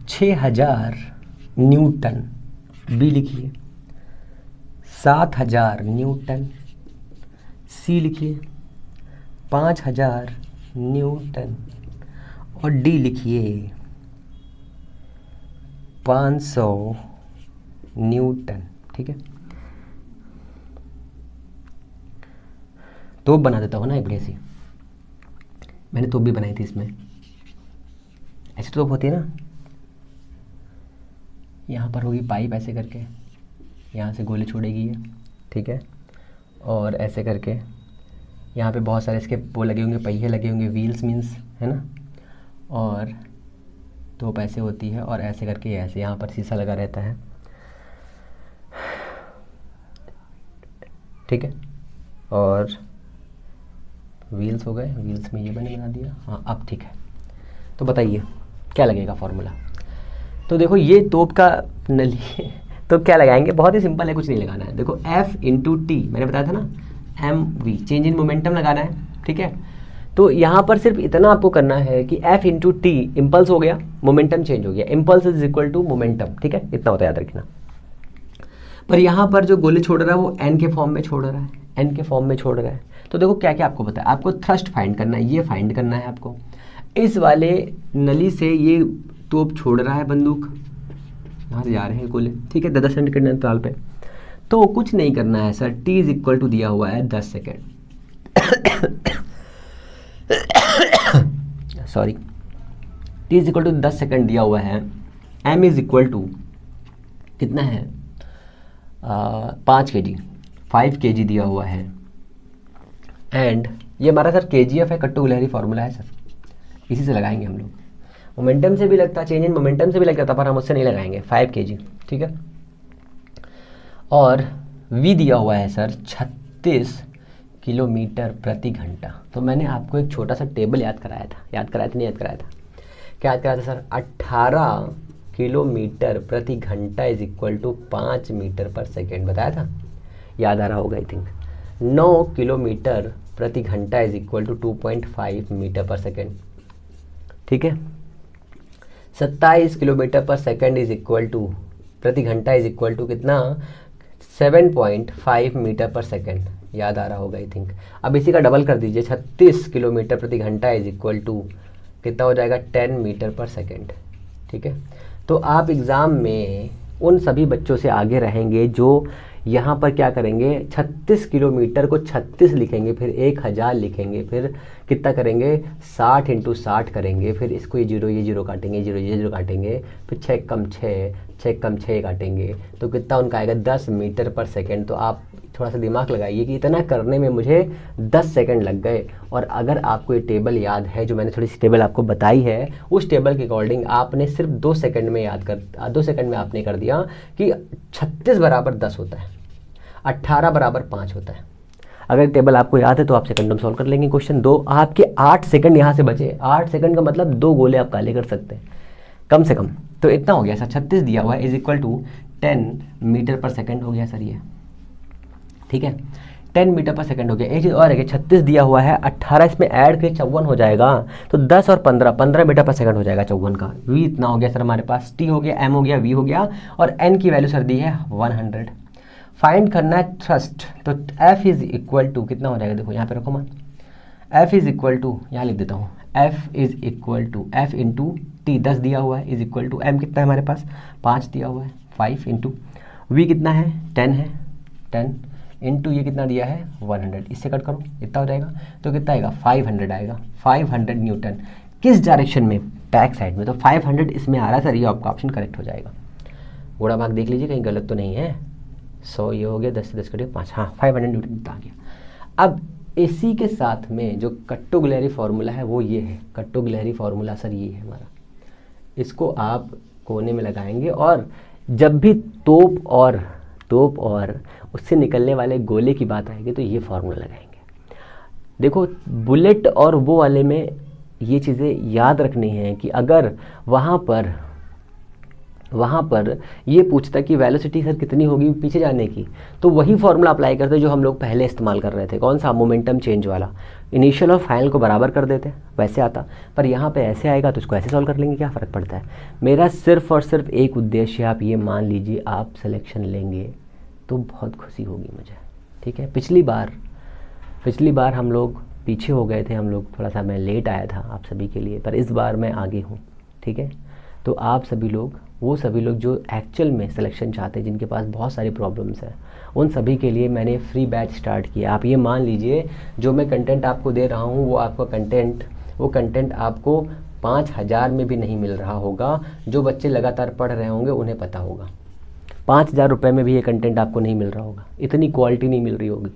6000 न्यूटन, बी लिखिए 7000 न्यूटन, सी लिखिए 5000 न्यूटन और डी लिखिए 500 न्यूटन। ठीक है, तोप बना देता हूँ ना एक बढ़िया सी, मैंने तोप भी बनाई थी इसमें, ऐसी तोप होती है ना, यहाँ पर होगी पाइप ऐसे करके, यहाँ से गोले छोड़ेगी ये। ठीक है, और ऐसे करके यहाँ पे बहुत सारे इसके वो लगे होंगे, पहिए लगे होंगे, व्हील्स मीन्स, है ना, और तोप ऐसे होती है और ऐसे करके ऐसे यहाँ पर शीशा लगा रहता है। ठीक है, और व्हील्स हो गए, व्हील्स में ये मैंने बना दिया। हाँ अब ठीक है, तो बताइए क्या लगेगा फॉर्मूला। तो देखो ये तोप का नली तो क्या लगाएंगे, बहुत ही सिंपल है, कुछ नहीं लगाना है। देखो F इंटू टी, मैंने बताया था ना, mv चेंज इन मोमेंटम लगाना है। ठीक है, तो यहाँ पर सिर्फ इतना आपको करना है कि F इंटू टी इम्पल्स हो गया, मोमेंटम चेंज हो गया, impulse is equal to momentum. ठीक है, इतना होता है, याद रखना। पर यहाँ पर जो गोले छोड़ रहा है वो n के फॉर्म में छोड़ रहा है, n के फॉर्म में छोड़ रहा है। तो देखो क्या क्या आपको पता है, आपको थ्रस्ट फाइंड करना है, ये फाइंड करना है आपको। इस वाले नली से ये तोप छोड़ रहा है, बंदूक यहाँ से जा रहे हैं गोले। ठीक है, 10 सेकंड के अंतराल पे, तो कुछ नहीं करना है sir, t is equal to दिया हुआ है 10 second sorry, t is equal to 10 second दिया हुआ है। m इज इक्वल टू कितना है, 5 kg, 5 kg दिया हुआ है। एंड ये हमारा सर KGF है, कट्टू गिलहरी फार्मूला है सर, इसी से लगाएंगे हम लोग। मोमेंटम से भी लगता है, चेंज इन मोमेंटम से भी लग जाता, पर हम उससे नहीं लगाएंगे, 5 kg। ठीक है, और v दिया हुआ है सर 36 किलोमीटर प्रति घंटा। तो मैंने आपको एक छोटा सा टेबल याद कराया था, क्या याद कराया था सर, 18 किलोमीटर प्रति घंटा इज इक्वल टू 5 मीटर पर सेकेंड बताया था, याद आ रहा होगा आई थिंक। 9 किलोमीटर प्रति घंटा इज इक्वल टू 2.5 मीटर पर सेकेंड। ठीक है, 27 किलोमीटर पर सेकेंड इज इक्वल टू, प्रति घंटा इज इक्वल टू कितना, 7.5 मीटर पर सेकेंड, याद आ रहा होगा आई थिंक। अब इसी का डबल कर दीजिए, 36 किलोमीटर प्रति घंटा इज इक्वल टू कितना हो जाएगा, 10 मीटर पर सेकेंड। ठीक है, तो आप एग्ज़ाम में उन सभी बच्चों से आगे रहेंगे जो यहाँ पर क्या करेंगे, 36 किलोमीटर को 36 लिखेंगे, फिर 1000 लिखेंगे, फिर कितना करेंगे, 60 इंटू 60 करेंगे, फिर इसको ये जीरो काटेंगे, ये जीरो काटेंगे, फिर 6 कम 6 काटेंगे, तो कितना उनका आएगा, 10 मीटर पर सेकेंड। तो आप थोड़ा सा दिमाग लगाइए कि इतना करने में मुझे 10 सेकंड लग गए। और अगर आपको ये टेबल याद है, जो मैंने थोड़ी सी टेबल आपको बताई है, उस टेबल के अकॉर्डिंग आपने सिर्फ 2 सेकंड में 2 सेकंड में आपने कर दिया कि 36 बराबर 10 होता है, 18 बराबर 5 होता है। अगर टेबल आपको याद है तो आप सेकंड में सॉल्व कर लेंगे क्वेश्चन। 2 आपके 8 सेकंड यहाँ से बचे, 8 सेकंड का मतलब 2 गोले आप काले कर सकते हैं कम से कम। तो इतना हो गया सर, 36 दिया हुआ है इज इक्वल टू 10 मीटर पर सेकंड हो गया सर ये। ठीक है, 10 मीटर पर सेकंड हो गया। एक चीज़ और है कि 36 दिया हुआ है, 18 इसमें ऐड करके 54 हो जाएगा, तो 10 और 15 मीटर पर सेकंड हो जाएगा 54 का। v इतना हो गया सर हमारे पास, t हो गया, m हो गया, v हो गया, और n की वैल्यू सर दी है 100। फाइंड करना है थ्रस्ट, तो f इज इक्वल टू कितना हो जाएगा, देखो यहाँ पे रखो मान, f इज इक्वल टू, यहाँ लिख देता हूँ, f is equal to f into T, 10 दिया हुआ है, इज इक्वल टू m कितना है हमारे पास, 5 दिया हुआ है, 5 इंटू v कितना है, 10 है, 10 इंटू ये कितना दिया है 100, इससे कट करो इतना हो जाएगा, तो कितना आएगा 500 आएगा, 500 न्यूटन। किस डायरेक्शन में, बैक साइड में, तो 500 इसमें आ रहा है सर, ये आपका ऑप्शन करेक्ट हो जाएगा। गुणा भाग देख लीजिए कहीं गलत तो नहीं है। 100 ये हो गया, 10 से 10 कटिए 5, हाँ 500 न्यूटन इतना आ गया। अब इसी के साथ में जो कट्टोग्लेरी फार्मूला है वो ये है, कट्टोग्लेरी फार्मूला सर ये है हमारा, इसको आप कोने में लगाएंगे और जब भी तोप और उससे निकलने वाले गोले की बात आएगी तो ये फार्मूला लगाएंगे। देखो बुलेट और वो वाले में ये चीज़ें याद रखनी है कि अगर वहाँ पर ये पूछता कि वेलोसिटी सर कितनी होगी पीछे जाने की, तो वही फार्मूला अप्लाई करते जो हम लोग पहले इस्तेमाल कर रहे थे, कौन सा, मोमेंटम चेंज वाला, इनिशियल और फाइनल को बराबर कर देते वैसे आता, पर यहाँ पे ऐसे आएगा तो इसको ऐसे सॉल्व कर लेंगे, क्या फ़र्क पड़ता है। मेरा सिर्फ और सिर्फ एक उद्देश्य है, आप ये मान लीजिए आप सिलेक्शन लेंगे तो बहुत खुशी होगी मुझे, ठीक है। पिछली बार हम लोग पीछे हो गए थे, हम लोग थोड़ा सा, मैं लेट आया था आप सभी के लिए, पर इस बार मैं आगे हूँ, ठीक है। तो आप सभी लोग, वो सभी लोग जो एक्चुअल में सिलेक्शन चाहते हैं, जिनके पास बहुत सारी प्रॉब्लम्स हैं, उन सभी के लिए मैंने फ्री बैच स्टार्ट किया। आप ये मान लीजिए जो मैं कंटेंट आपको दे रहा हूँ वो कंटेंट आपको 5000 में भी नहीं मिल रहा होगा। जो बच्चे लगातार पढ़ रहे होंगे उन्हें पता होगा 5000 रुपये में भी ये कंटेंट आपको नहीं मिल रहा होगा, इतनी क्वालिटी नहीं मिल रही होगी,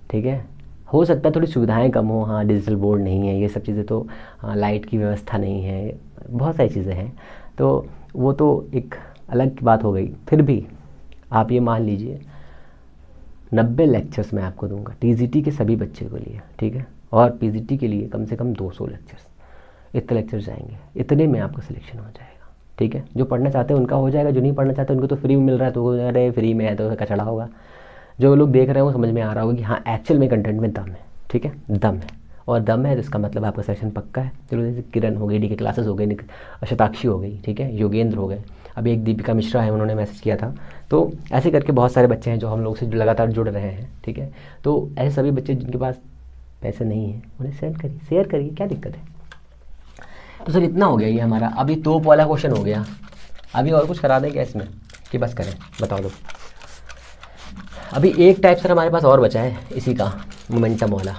ठीक है। हो सकता है थोड़ी सुविधाएं कम हो, हाँ डिजिटल बोर्ड नहीं है, ये सब चीज़ें तो, हाँ लाइट की व्यवस्था नहीं है, बहुत सारी चीज़ें हैं, तो वो तो एक अलग बात हो गई। फिर भी आप ये मान लीजिए 90 लेक्चर्स मैं आपको दूंगा टीजीटी के सभी बच्चे के लिए, ठीक है, और पीजीटी के लिए कम से कम 200 लेक्चर्स, इतने लेक्चर्स जाएंगे, इतने में आपका सिलेक्शन हो जाएगा, ठीक है। जो पढ़ना चाहते हैं उनका हो जाएगा, जो नहीं पढ़ना चाहते उनको तो फ्री में मिल रहा है, तो अरे फ्री में है तो कचड़ा होगा। जो लोग देख रहे हैं वो समझ में आ रहा होगा कि हाँ एक्चुअल में कंटेंट में दम है, ठीक है, दम है, और दम है तो इसका मतलब आपका सेशन पक्का है। चलो जैसे किरण हो गई, डी के क्लासेस हो गई, शताक्षी हो गई, ठीक है, योगेंद्र हो गए, अभी एक दीपिका मिश्रा है, उन्होंने मैसेज किया था, तो ऐसे करके बहुत सारे बच्चे हैं जो हम लोग से लगातार जुड़ रहे हैं, ठीक है। तो ऐसे सभी बच्चे जिनके पास पैसे नहीं हैं उन्हें शेयर करिए, क्या दिक्कत है। तो सर इतना हो गया ये हमारा, अभी तोप वाला क्वेश्चन हो गया, अभी और कुछ करा दें क्या इसमें कि बस करें, बताओ दो। अभी एक टाइप सर हमारे पास और बचा है इसी का, मोमेंटम वाला,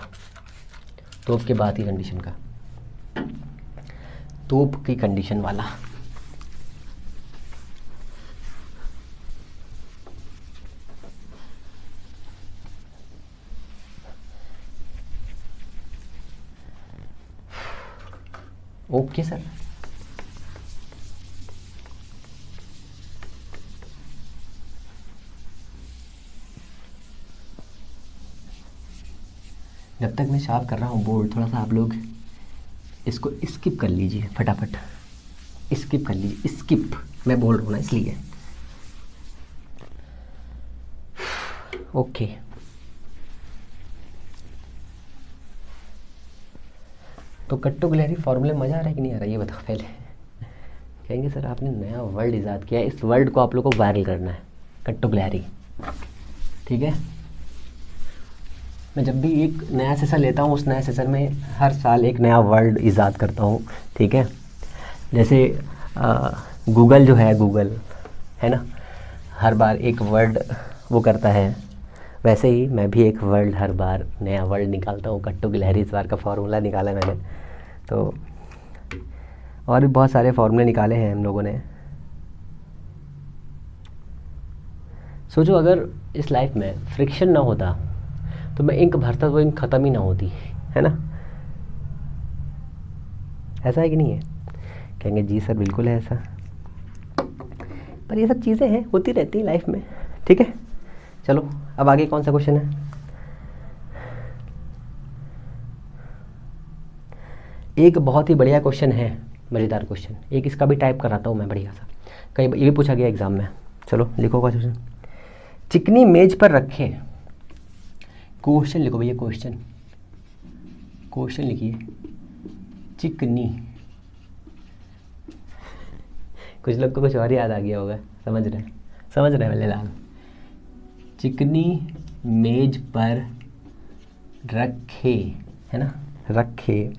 तोप के बाद की कंडीशन का, तोप की कंडीशन वाला। ओके सर, जब तक मैं साफ कर रहा हूँ बोर्ड, थोड़ा सा आप लोग इसको स्किप कर लीजिए, फटाफट स्किप कर लीजिए, स्किप मैं बोल रहा हूँ ना इसलिए। ओके, तो कट्टोग्लेरी फार्मूले मज़ा आ रहा है कि नहीं आ रहा है ये बताओ पहले। कहेंगे सर आपने नया वर्ड ईजाद किया है, इस वर्ड को आप लोग को वायरल करना है, कट्टोग्लेरी, ठीक है। मैं जब भी एक नया सेशन लेता हूँ उस नए सेशन में हर साल एक नया वर्ड ईजाद करता हूँ, ठीक है। जैसे गूगल जो है, गूगल है ना, हर बार एक वर्ड वो करता है, वैसे ही मैं भी एक वर्ड हर बार नया वर्ड निकालता हूँ। कट्टोग्लेरी इस बार का फार्मूला निकाला मैंने, तो और भी बहुत सारे फार्मूले निकाले हैं हम लोगों ने। सोचो अगर इस लाइफ में फ्रिक्शन ना होता तो मैं इंक भरता तो इंक ख़त्म ही ना होती, है ना, ऐसा है कि नहीं है। कहेंगे जी सर बिल्कुल है ऐसा, पर ये सब चीज़ें हैं, होती रहती हैं लाइफ में, ठीक है। चलो अब आगे कौन सा क्वेश्चन है। एक बहुत ही बढ़िया क्वेश्चन है, मज़ेदार क्वेश्चन, एक इसका भी टाइप कराता हूँ मैं बढ़िया सा, कई ये भी पूछा गया एग्जाम में। चलो लिखो क्वेश्चन। चिकनी मेज पर रखें क्वेश्चन लिखो भैया, क्वेश्चन, क्वेश्चन लिखिए। चिकनी, कुछ लोग को कुछ और याद आ गया होगा, समझ रहे हैं, समझ रहे हैं भले लाल। चिकनी मेज पर रखे, है ना, रखे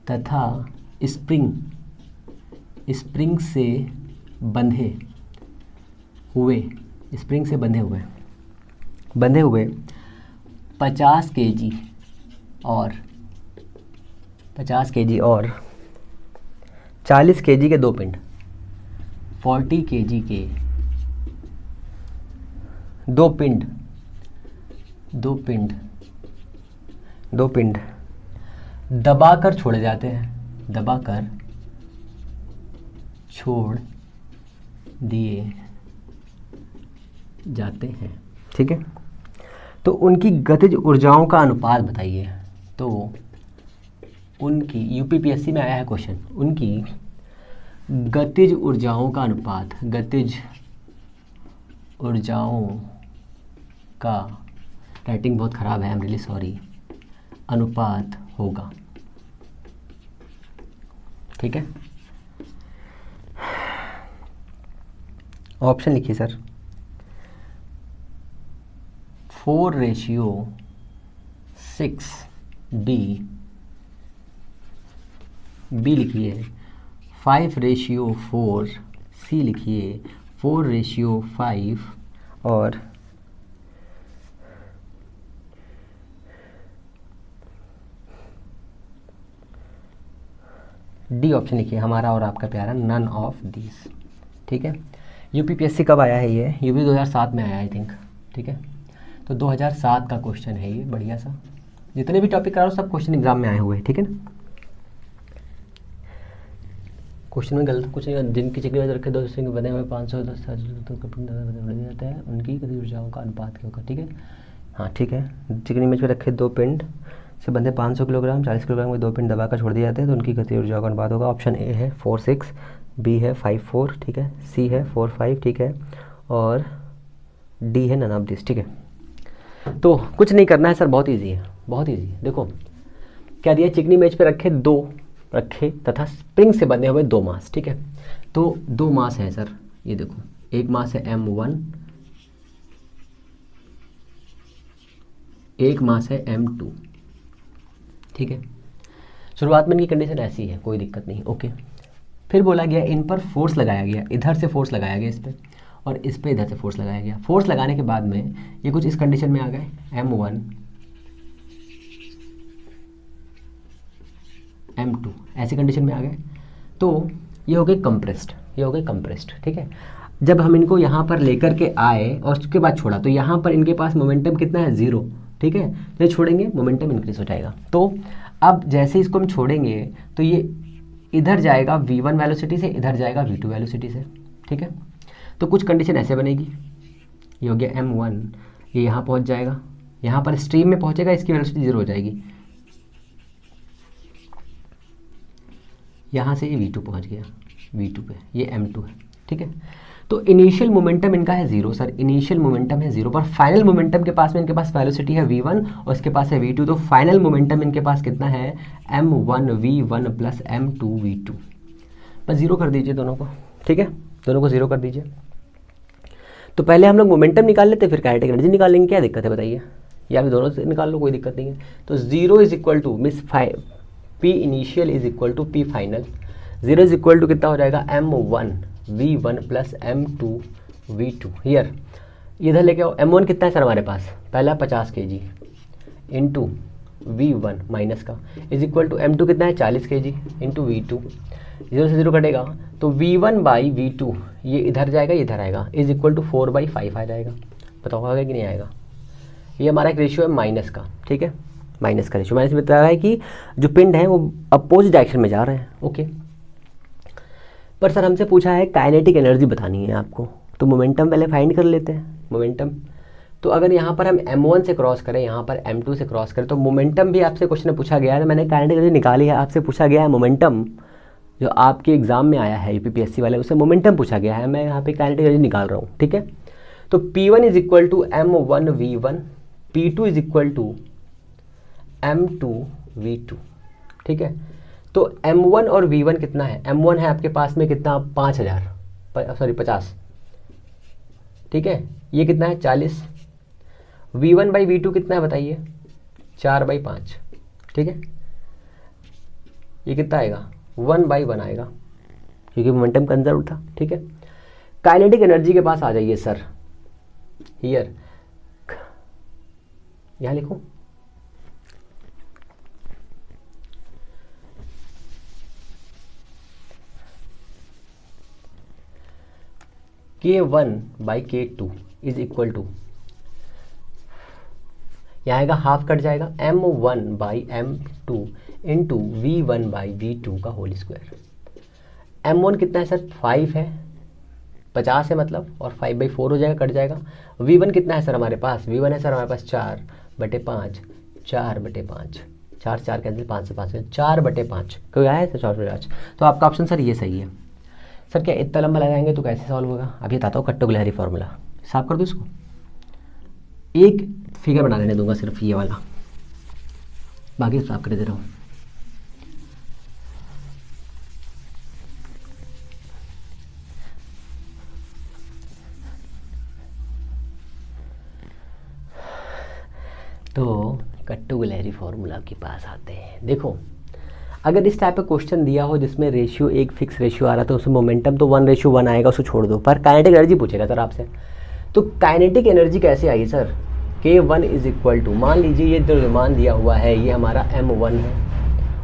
तथा स्प्रिंग, स्प्रिंग से बंधे हुए, स्प्रिंग से बंधे हुए 50 केजी और 40 केजी के 2 पिंड, 40 केजी के 2 पिंड दबाकर छोड़े जाते हैं, दबाकर छोड़ दिए जाते हैं, ठीक है। तो उनकी गतिज ऊर्जाओं का अनुपात बताइए। तो उनकी, यूपीपीएससी में आया है क्वेश्चन, उनकी गतिज ऊर्जाओं का अनुपात, गतिज ऊर्जाओं का, राइटिंग बहुत ख़राब है, आई एम रियली सॉरी, अनुपात होगा, ठीक है। ऑप्शन लिखिए सर। 4:6 बी लिखिए, 5:4 सी लिखिए, 4:5 और डी ऑप्शन लिखिए, हमारा और आपका प्यारा, नन ऑफ दिस, ठीक है। यूपीपीएससी कब आया है ये? यूपी 2007 में आया आई थिंक, ठीक है। तो 2007 का क्वेश्चन है ये, बढ़िया सा। जितने भी टॉपिक करा सब क्वेश्चन एग्जाम में आए हुए हैं, ठीक है ना। क्वेश्चन में गलत कुछ नहीं, जिनकी चिकनी में रखे 2 स्ट्रिंग बने हुए 510 जाता है, उनकी गतिज ऊर्जाओं का अनुपात क्या होगा, ठीक है। हाँ ठीक है, चिकनी मिर्च में रखे 2 पिंड से बंधे 500 किलोग्राम, 40 किलोग्राम के 2 पिंड दबाकर छोड़ दिए जाते हैं, तो उनकी गतिज ऊर्जाओं का अनुपात होगा। ऑप्शन ए है 4:6, बी है 5:4, ठीक है, सी है 4:5, ठीक है, और डी है नन ऑफ दिस, ठीक है। तो कुछ नहीं करना है सर, बहुत इजी है, बहुत इजी है। देखो क्या दिया, चिकनी मेज पे रखे तथा स्प्रिंग से बंधे हुए 2 मास, ठीक है। तो 2 मास है सर, ये देखो, एक मास है M1, एक मास है M2, ठीक है। शुरुआत में इनकी कंडीशन ऐसी है, कोई दिक्कत नहीं, ओके। फिर बोला गया इन पर फोर्स लगाया गया, इधर से फोर्स लगाया गया इस पर, और इस पे इधर से फोर्स लगाया गया। फोर्स लगाने के बाद में ये कुछ इस कंडीशन में आ गए, M1 M2 ऐसी कंडीशन में आ गए, तो ये हो गए कंप्रेस्ड, ठीक है। जब हम इनको यहाँ पर लेकर के आए और उसके बाद छोड़ा, तो यहाँ पर इनके पास मोमेंटम कितना है, 0, ठीक है। तो छोड़ेंगे मोमेंटम इंक्रीज हो जाएगा। तो अब जैसे इसको हम छोड़ेंगे तो ये इधर जाएगा v1 वेलोसिटी से, इधर जाएगा v2 वेलोसिटी से, ठीक है। तो कुछ कंडीशन ऐसे बनेगी, ये हो गया M1, ये यहाँ पहुँच जाएगा, यहाँ पर स्ट्रीम में पहुँचेगा, इसकी वेलोसिटी 0 हो जाएगी, यहाँ से ये v2 पहुँच गया, v2 पे, ये M2 है, ठीक है। तो इनिशियल मोमेंटम इनका है 0 सर, इनिशियल मोमेंटम है 0, पर फाइनल मोमेंटम के पास में इनके पास वेलोसिटी है v1 और इसके पास है v2, तो फाइनल मोमेंटम इनके पास कितना है, m1 v1 plus m2 v2। बस 0 कर दीजिए दोनों को, ठीक है, दोनों को 0 कर दीजिए। तो पहले हम लोग मोमेंटम निकाल लेते, फिर काइनेटिक एनर्जी निकाल लेंगे, क्या दिक्कत है बताइए, या फिर दोनों से निकाल लो, कोई दिक्कत नहीं है। तो 0 is equal to miss P initial is equal to P final, 0 is equal to कितना हो जाएगा, m1 v1 plus m2 v2। Here इधर लेके आओ, m1 कितना है सर हमारे पास, पहला 50 kg इंटू v1 माइनस का इज इक्वल टू m2 कितना है 40 kg इंटू v2, 0 से 0 कटेगा, तो v1 बाई v2 ये इधर जाएगा, ये इधर आएगा, इज इक्वल टू 4/5 आ जाएगा। बताओ आएगा कि नहीं आएगा। ये हमारा एक रेशियो है माइनस का, ठीक है, माइनस का रेशियो, माइनस में बता रहा है कि जो पिंड है वो अपोजिट डायरेक्शन में जा रहे हैं, ओके। पर सर हमसे पूछा है काइनेटिक एनर्जी बतानी है आपको, तो मोमेंटम पहले फाइंड कर लेते हैं, मोमेंटम। तो अगर यहाँ पर हम m1 से क्रॉस करें, यहाँ पर m2 से क्रॉस करें, तो मोमेंटम भी आपसे क्वेश्चन में पूछा गया है, तो मैंने काइनेटिक एनर्जी निकाली है, आपसे पूछा गया है मोमेंटम, जो आपके एग्जाम में आया है यूपीपीएससी वाले, उससे मोमेंटम पूछा गया है, मैं यहाँ पे काइनेटिक एनर्जी निकाल रहा हूँ, ठीक है। तो P1 is equal to M1V1, P2 is equal to M2V2, ठीक है। तो M1 और V1 कितना है, M1 है आपके पास में कितना 50, ठीक है। ये कितना है 40। V1/V2 कितना है बताइए, 4/5, ठीक है। ये कितना आएगा 1/1 आएगा, क्योंकि मोमेंटम कंजर्व था, ठीक है। काइनेटिक एनर्जी के पास आ जाइए सर, हियर, यहां लिखूं, K1/K2 इज इक्वल टू, यहाँ आएगा हाफ कट जाएगा, M1/M2 इंटू V1/V2 का होल स्क्वायर। M1 कितना है सर 5 है, 50 है मतलब, और 5/4 हो जाएगा, कट जाएगा। V1 कितना है सर हमारे पास, V1 है सर हमारे पास 4/5, 4/5, 4 4 कैंसिल, 5 से 5 4/5, कोई आया है सर 4/5। तो आपका ऑप्शन सर ये सही है। सर क्या इतना लंबा लगाएंगे तो कैसे सॉल्व होगा, अभी बताता हूँ। कट्टो-गिलहरी फॉर्मूला साफ कर दो इसको, एक फिगर बना लेने दूंगा सिर्फ ये वाला, बाकी साफ कर दे रहा हूँ। तो कट्टो-गिलहरी फॉर्मूला के पास आते हैं। देखो, अगर इस टाइप का क्वेश्चन दिया हो जिसमें रेशियो एक फिक्स रेशियो आ रहा, तो उसमें मोमेंटम तो 1:1 आएगा, उसको छोड़ दो, पर काइनेटिक एनर्जी पूछेगा सर आपसे। तो काइनेटिक एनर्जी कैसे आई sir, K1 is equal to, मान लीजिए ये जो मान दिया हुआ है ये हमारा M1 है,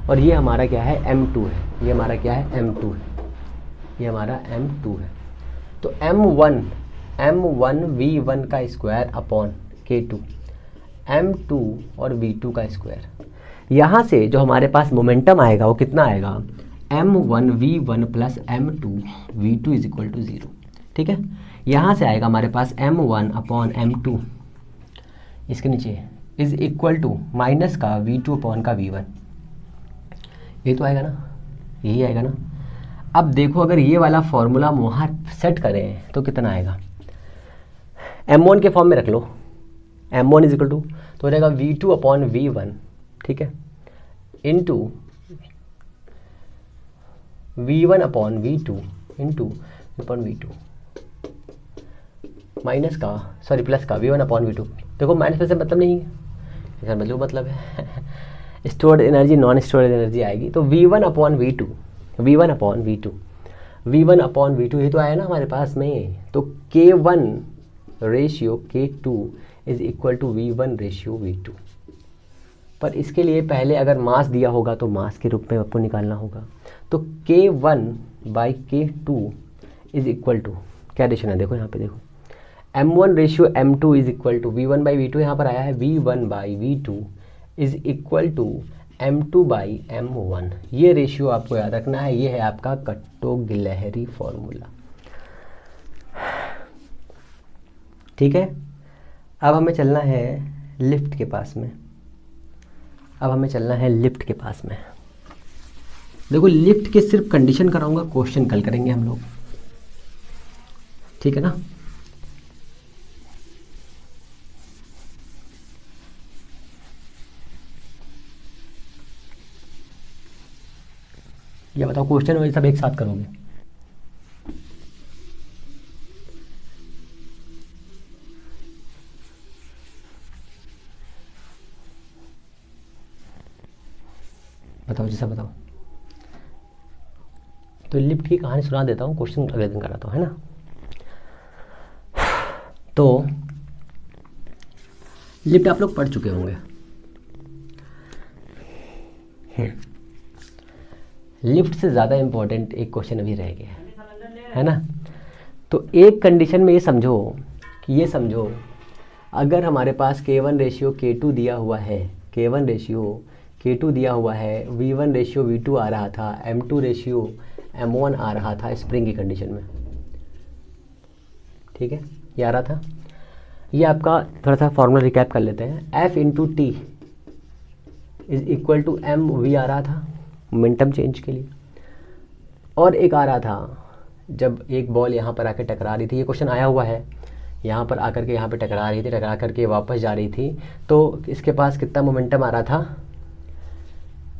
और ये हमारा क्या है M2 है, ये हमारा क्या है M2 है, ये हमारा M2 है। तो M1 V1 का स्क्वायर अपॉन K2, M2 और V2 का स्क्वायर। यहाँ से जो हमारे पास मोमेंटम आएगा वो कितना आएगा, M1 V1 plus M2 V2 is equal to 0, ठीक है। यहाँ से आएगा हमारे पास M1 अपॉन M2, इसके नीचे इज इक्वल टू माइनस का V2 अपॉन का V1, ये तो आएगा ना, यही आएगा ना। अब देखो, अगर ये वाला फॉर्मूला हम वहाँ सेट करें तो कितना आएगा, M1 के फॉर्म में रख लो, M1 इज इक्वल टू, तो हो जाएगा V2 अपॉन V1, ठीक है, into V1 upon V2 into upon V2, minus का सॉरी प्लस का V1 अपॉन V2। देखो माइनस प्लस से मतलब नहीं है, इसका मतलब है stored energy non stored energy आएगी। तो V1 upon V2, V1 upon V2, V1 upon V2 ये तो आया ना हमारे पास में। तो K1 ratio K2 is equal to V1 ratio V2। पर इसके लिए पहले अगर मास दिया होगा तो मास के रूप में आपको निकालना होगा। तो K1/K2 इज इक्वल टू, क्या रेशियो है देखो यहाँ पे, देखो M1 ratio M2 is equal to V1/V2, यहाँ पर आया है V1/V2 is equal to M2/M1। ये रेशियो आपको याद रखना है, ये है आपका कट्टो-गिलहरी फॉर्मूला, ठीक है। अब हमें चलना है लिफ्ट के पास में, लिफ्ट के पास में। देखो लिफ्ट के सिर्फ कंडीशन कराऊंगा, क्वेश्चन कल करेंगे हम लोग, ठीक है ना। ये बताओ क्वेश्चन वही सब एक साथ करोगे, बताओ जैसा बताओ। तो लिफ्ट की कहानी सुना देता हूँ, क्वेश्चन अगले दिन कराता हूँ, है ना। तो लिफ्ट आप लोग पढ़ चुके होंगे, लिफ्ट से ज़्यादा इम्पोर्टेंट एक क्वेश्चन अभी रह गया है ना। तो एक कंडीशन में ये समझो अगर हमारे पास K1 रेशियो K2 दिया हुआ है, K1 रेशियो K2 दिया हुआ है, V1 रेशियो V2 आ रहा था, M2 रेशियो M1 आ रहा था स्प्रिंग की कंडीशन में, ठीक है, ये आ रहा था। ये आपका थोड़ा सा फॉर्मूला रिकैप कर लेते हैं, F into T is equal to M V आ रहा था मोमेंटम चेंज के लिए, और एक आ रहा था, जब एक बॉल यहाँ पर आकर टकरा रही थी, ये क्वेश्चन आया हुआ है, यहाँ पर आकर के यहाँ पे टकरा रही थी, टकरा करके वापस जा रही थी, तो इसके पास कितना मोमेंटम आ रहा था,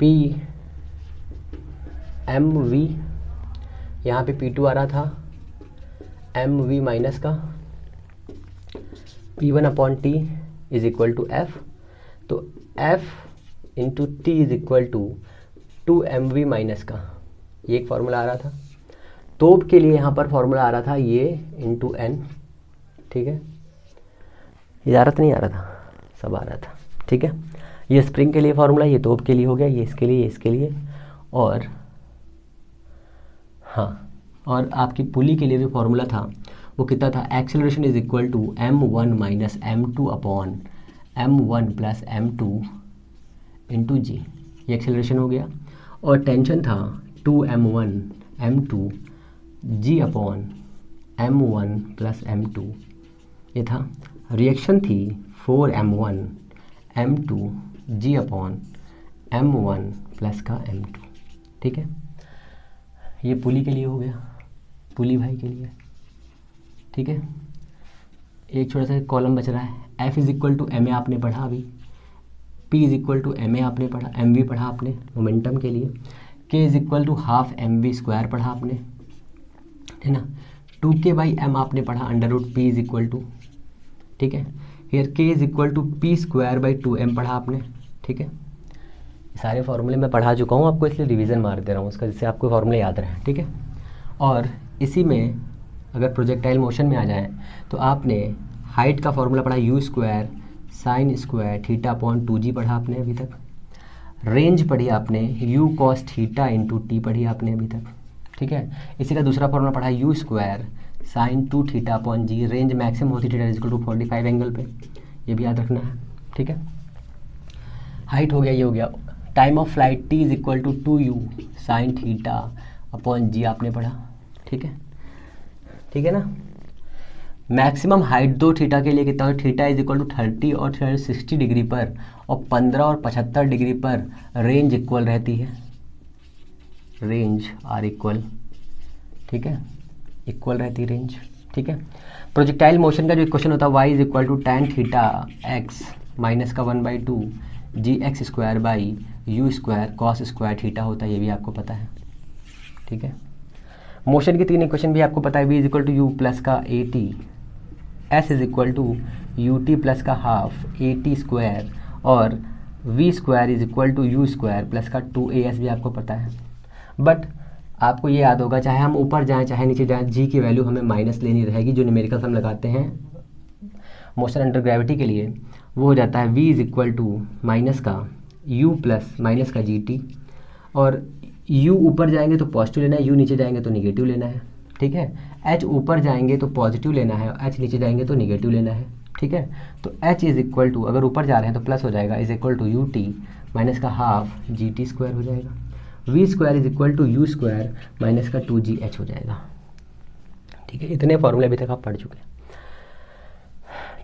पी एम वी, यहाँ पे P2 आ रहा था, एम वी माइनस का P1/T is equal to F, तो F into T is equal to 2mv minus का, ये एक फार्मूला आ रहा था। तोप के लिए यहाँ पर फार्मूला आ रहा था ये इंटू एन, ठीक है, ये आ रहा था नहीं आ रहा था, सब आ रहा था, ठीक है। ये स्प्रिंग के लिए फार्मूला, ये तोप के लिए हो गया, ये इसके लिए, ये इसके लिए, और हाँ, और आपकी पुली के लिए जो फार्मूला था वो कितना था, acceleration is equal to m1 minus m2 upon m1 plus m2 into g, ये एक्सेलरेशन हो गया। और टेंशन था 2m1 m2 g upon m1 plus m2, ये था। रिएक्शन थी 4m1 m2 g upon m1 plus का m2, ठीक है। ये पुली के लिए हो गया, पुली भाई के लिए, ठीक है। एक छोटा सा कॉलम बच रहा है, F is equal to M A आपने पढ़ा अभी, P is equal to M A आपने पढ़ा, एम वी पढ़ा आपने मोमेंटम के लिए, K is equal to half M V square पढ़ा आपने, है ना। 2K/m आपने पढ़ा, under root P is equal to, ठीक है। Here K is equal to P²/2m पढ़ा आपने, ठीक है। सारे फार्मूले मैं पढ़ा चुका हूँ आपको, इसलिए रिवीजन मार दे रहा हूँ उसका, जिससे आपको फार्मूले याद रहे, ठीक है। और इसी में अगर प्रोजेक्टाइल मोशन में आ जाए तो आपने हाइट का फार्मूला पढ़ा u² sin square theta upon 2g पढ़ा आपने अभी तक। रेंज पढ़ी आपने u cos theta into T पढ़ी आपने अभी तक, ठीक है। इसी का दूसरा फार्मूला पढ़ा u² sin 2 theta upon g, range maximum होती theta is equal to 45 angle पे, ये भी याद रखना है, ठीक है। हाइट हो गया, ये हो गया। Time of flight t is equal to 2u sin theta upon g आपने पढ़ा, ठीक है, ठीक है ना। मैक्सिमम हाइट 2 थीटा के लिए कितना हो, थीटा इज इक्वल टू 30 और 60 डिग्री पर, और 15 और 75 डिग्री पर रेंज इक्वल रहती है, रेंज आर इक्वल, ठीक है, इक्वल रहती है रेंज, ठीक है। प्रोजेक्टाइल मोशन का जो इक्वेशन होता है y is equal to tan theta x minus का 1/2 gx² cos स्क्वायर थीटा होता है, ये भी आपको पता है, ठीक है। मोशन की 3 इक्वेशन भी आपको पता है, v is equal to U plus का at, s is equal to ut plus का हाफ at² और v² is equal to u² plus का 2as भी आपको पता है। बट आपको ये याद होगा, चाहे हम ऊपर जाएं चाहे नीचे जाएं, g की वैल्यू हमें माइनस लेनी रहेगी, जो न्यूमेरिकल्स हम लगाते हैं मोशन अंडर ग्रेविटी के लिए, वो हो जाता है v is equal to minus का u प्लस माइनस का gt, और u ऊपर जाएंगे तो पॉजिटिव लेना है, u नीचे जाएंगे तो निगेटिव लेना है, ठीक है। h ऊपर जाएंगे तो पॉजिटिव लेना है, h नीचे जाएंगे तो निगेटिव लेना है, ठीक है। तो h इज इक्वल टू, अगर ऊपर जा रहे हैं तो प्लस हो जाएगा, is equal to ut minus का हाफ gt² हो जाएगा, v² is equal to u² minus का 2gh हो जाएगा, ठीक है। इतने फॉर्मूले अभी तक आप पढ़ चुके हैं,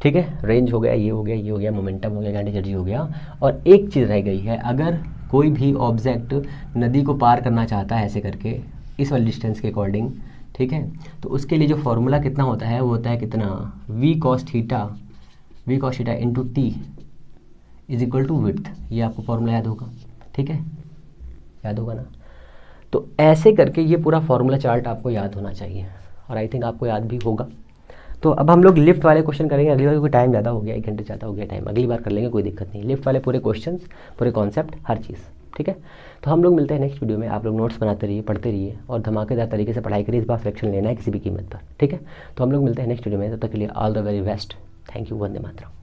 ठीक है। रेंज हो गया, ये हो गया, ये हो गया, मोमेंटम हो गया, काइनेटिक एनर्जी हो गया। और एक चीज़ रह गई है, अगर कोई भी ऑब्जेक्ट नदी को पार करना चाहता है ऐसे करके इस वाली डिस्टेंस के अकॉर्डिंग, ठीक है, तो उसके लिए जो फार्मूला कितना होता है वो होता है कितना, v cos theta into T is equal to width, ये आपको फार्मूला याद होगा, ठीक है, याद होगा ना। तो ऐसे करके ये पूरा फार्मूला चार्ट आपको याद होना चाहिए, और आई थिंक आपको याद भी होगा। तो अब हम लोग लिफ्ट वाले क्वेश्चन करेंगे अगली बार, क्योंकि टाइम ज़्यादा हो गया, 1 घंटे ज़्यादा हो गया टाइम, अगली बार कर लेंगे, कोई दिक्कत नहीं। लिफ्ट वाले पूरे क्वेश्चंस, पूरे कॉन्सेप्ट, हर चीज़, ठीक है। तो हम लोग मिलते हैं नेक्स्ट वीडियो में, आप लोग नोट्स बनाते रहिए, पढ़ते रहिए, और धमाकेदार तरीके से पढ़ाई करिए, इस बार सिलेक्शन लेना है किसी भी कीमत पर, ठीक है। तो हम लोग मिलते हैं नेक्स्ट वीडियो में, तब तक के लिए all the very best, thank you, Vande Mataram.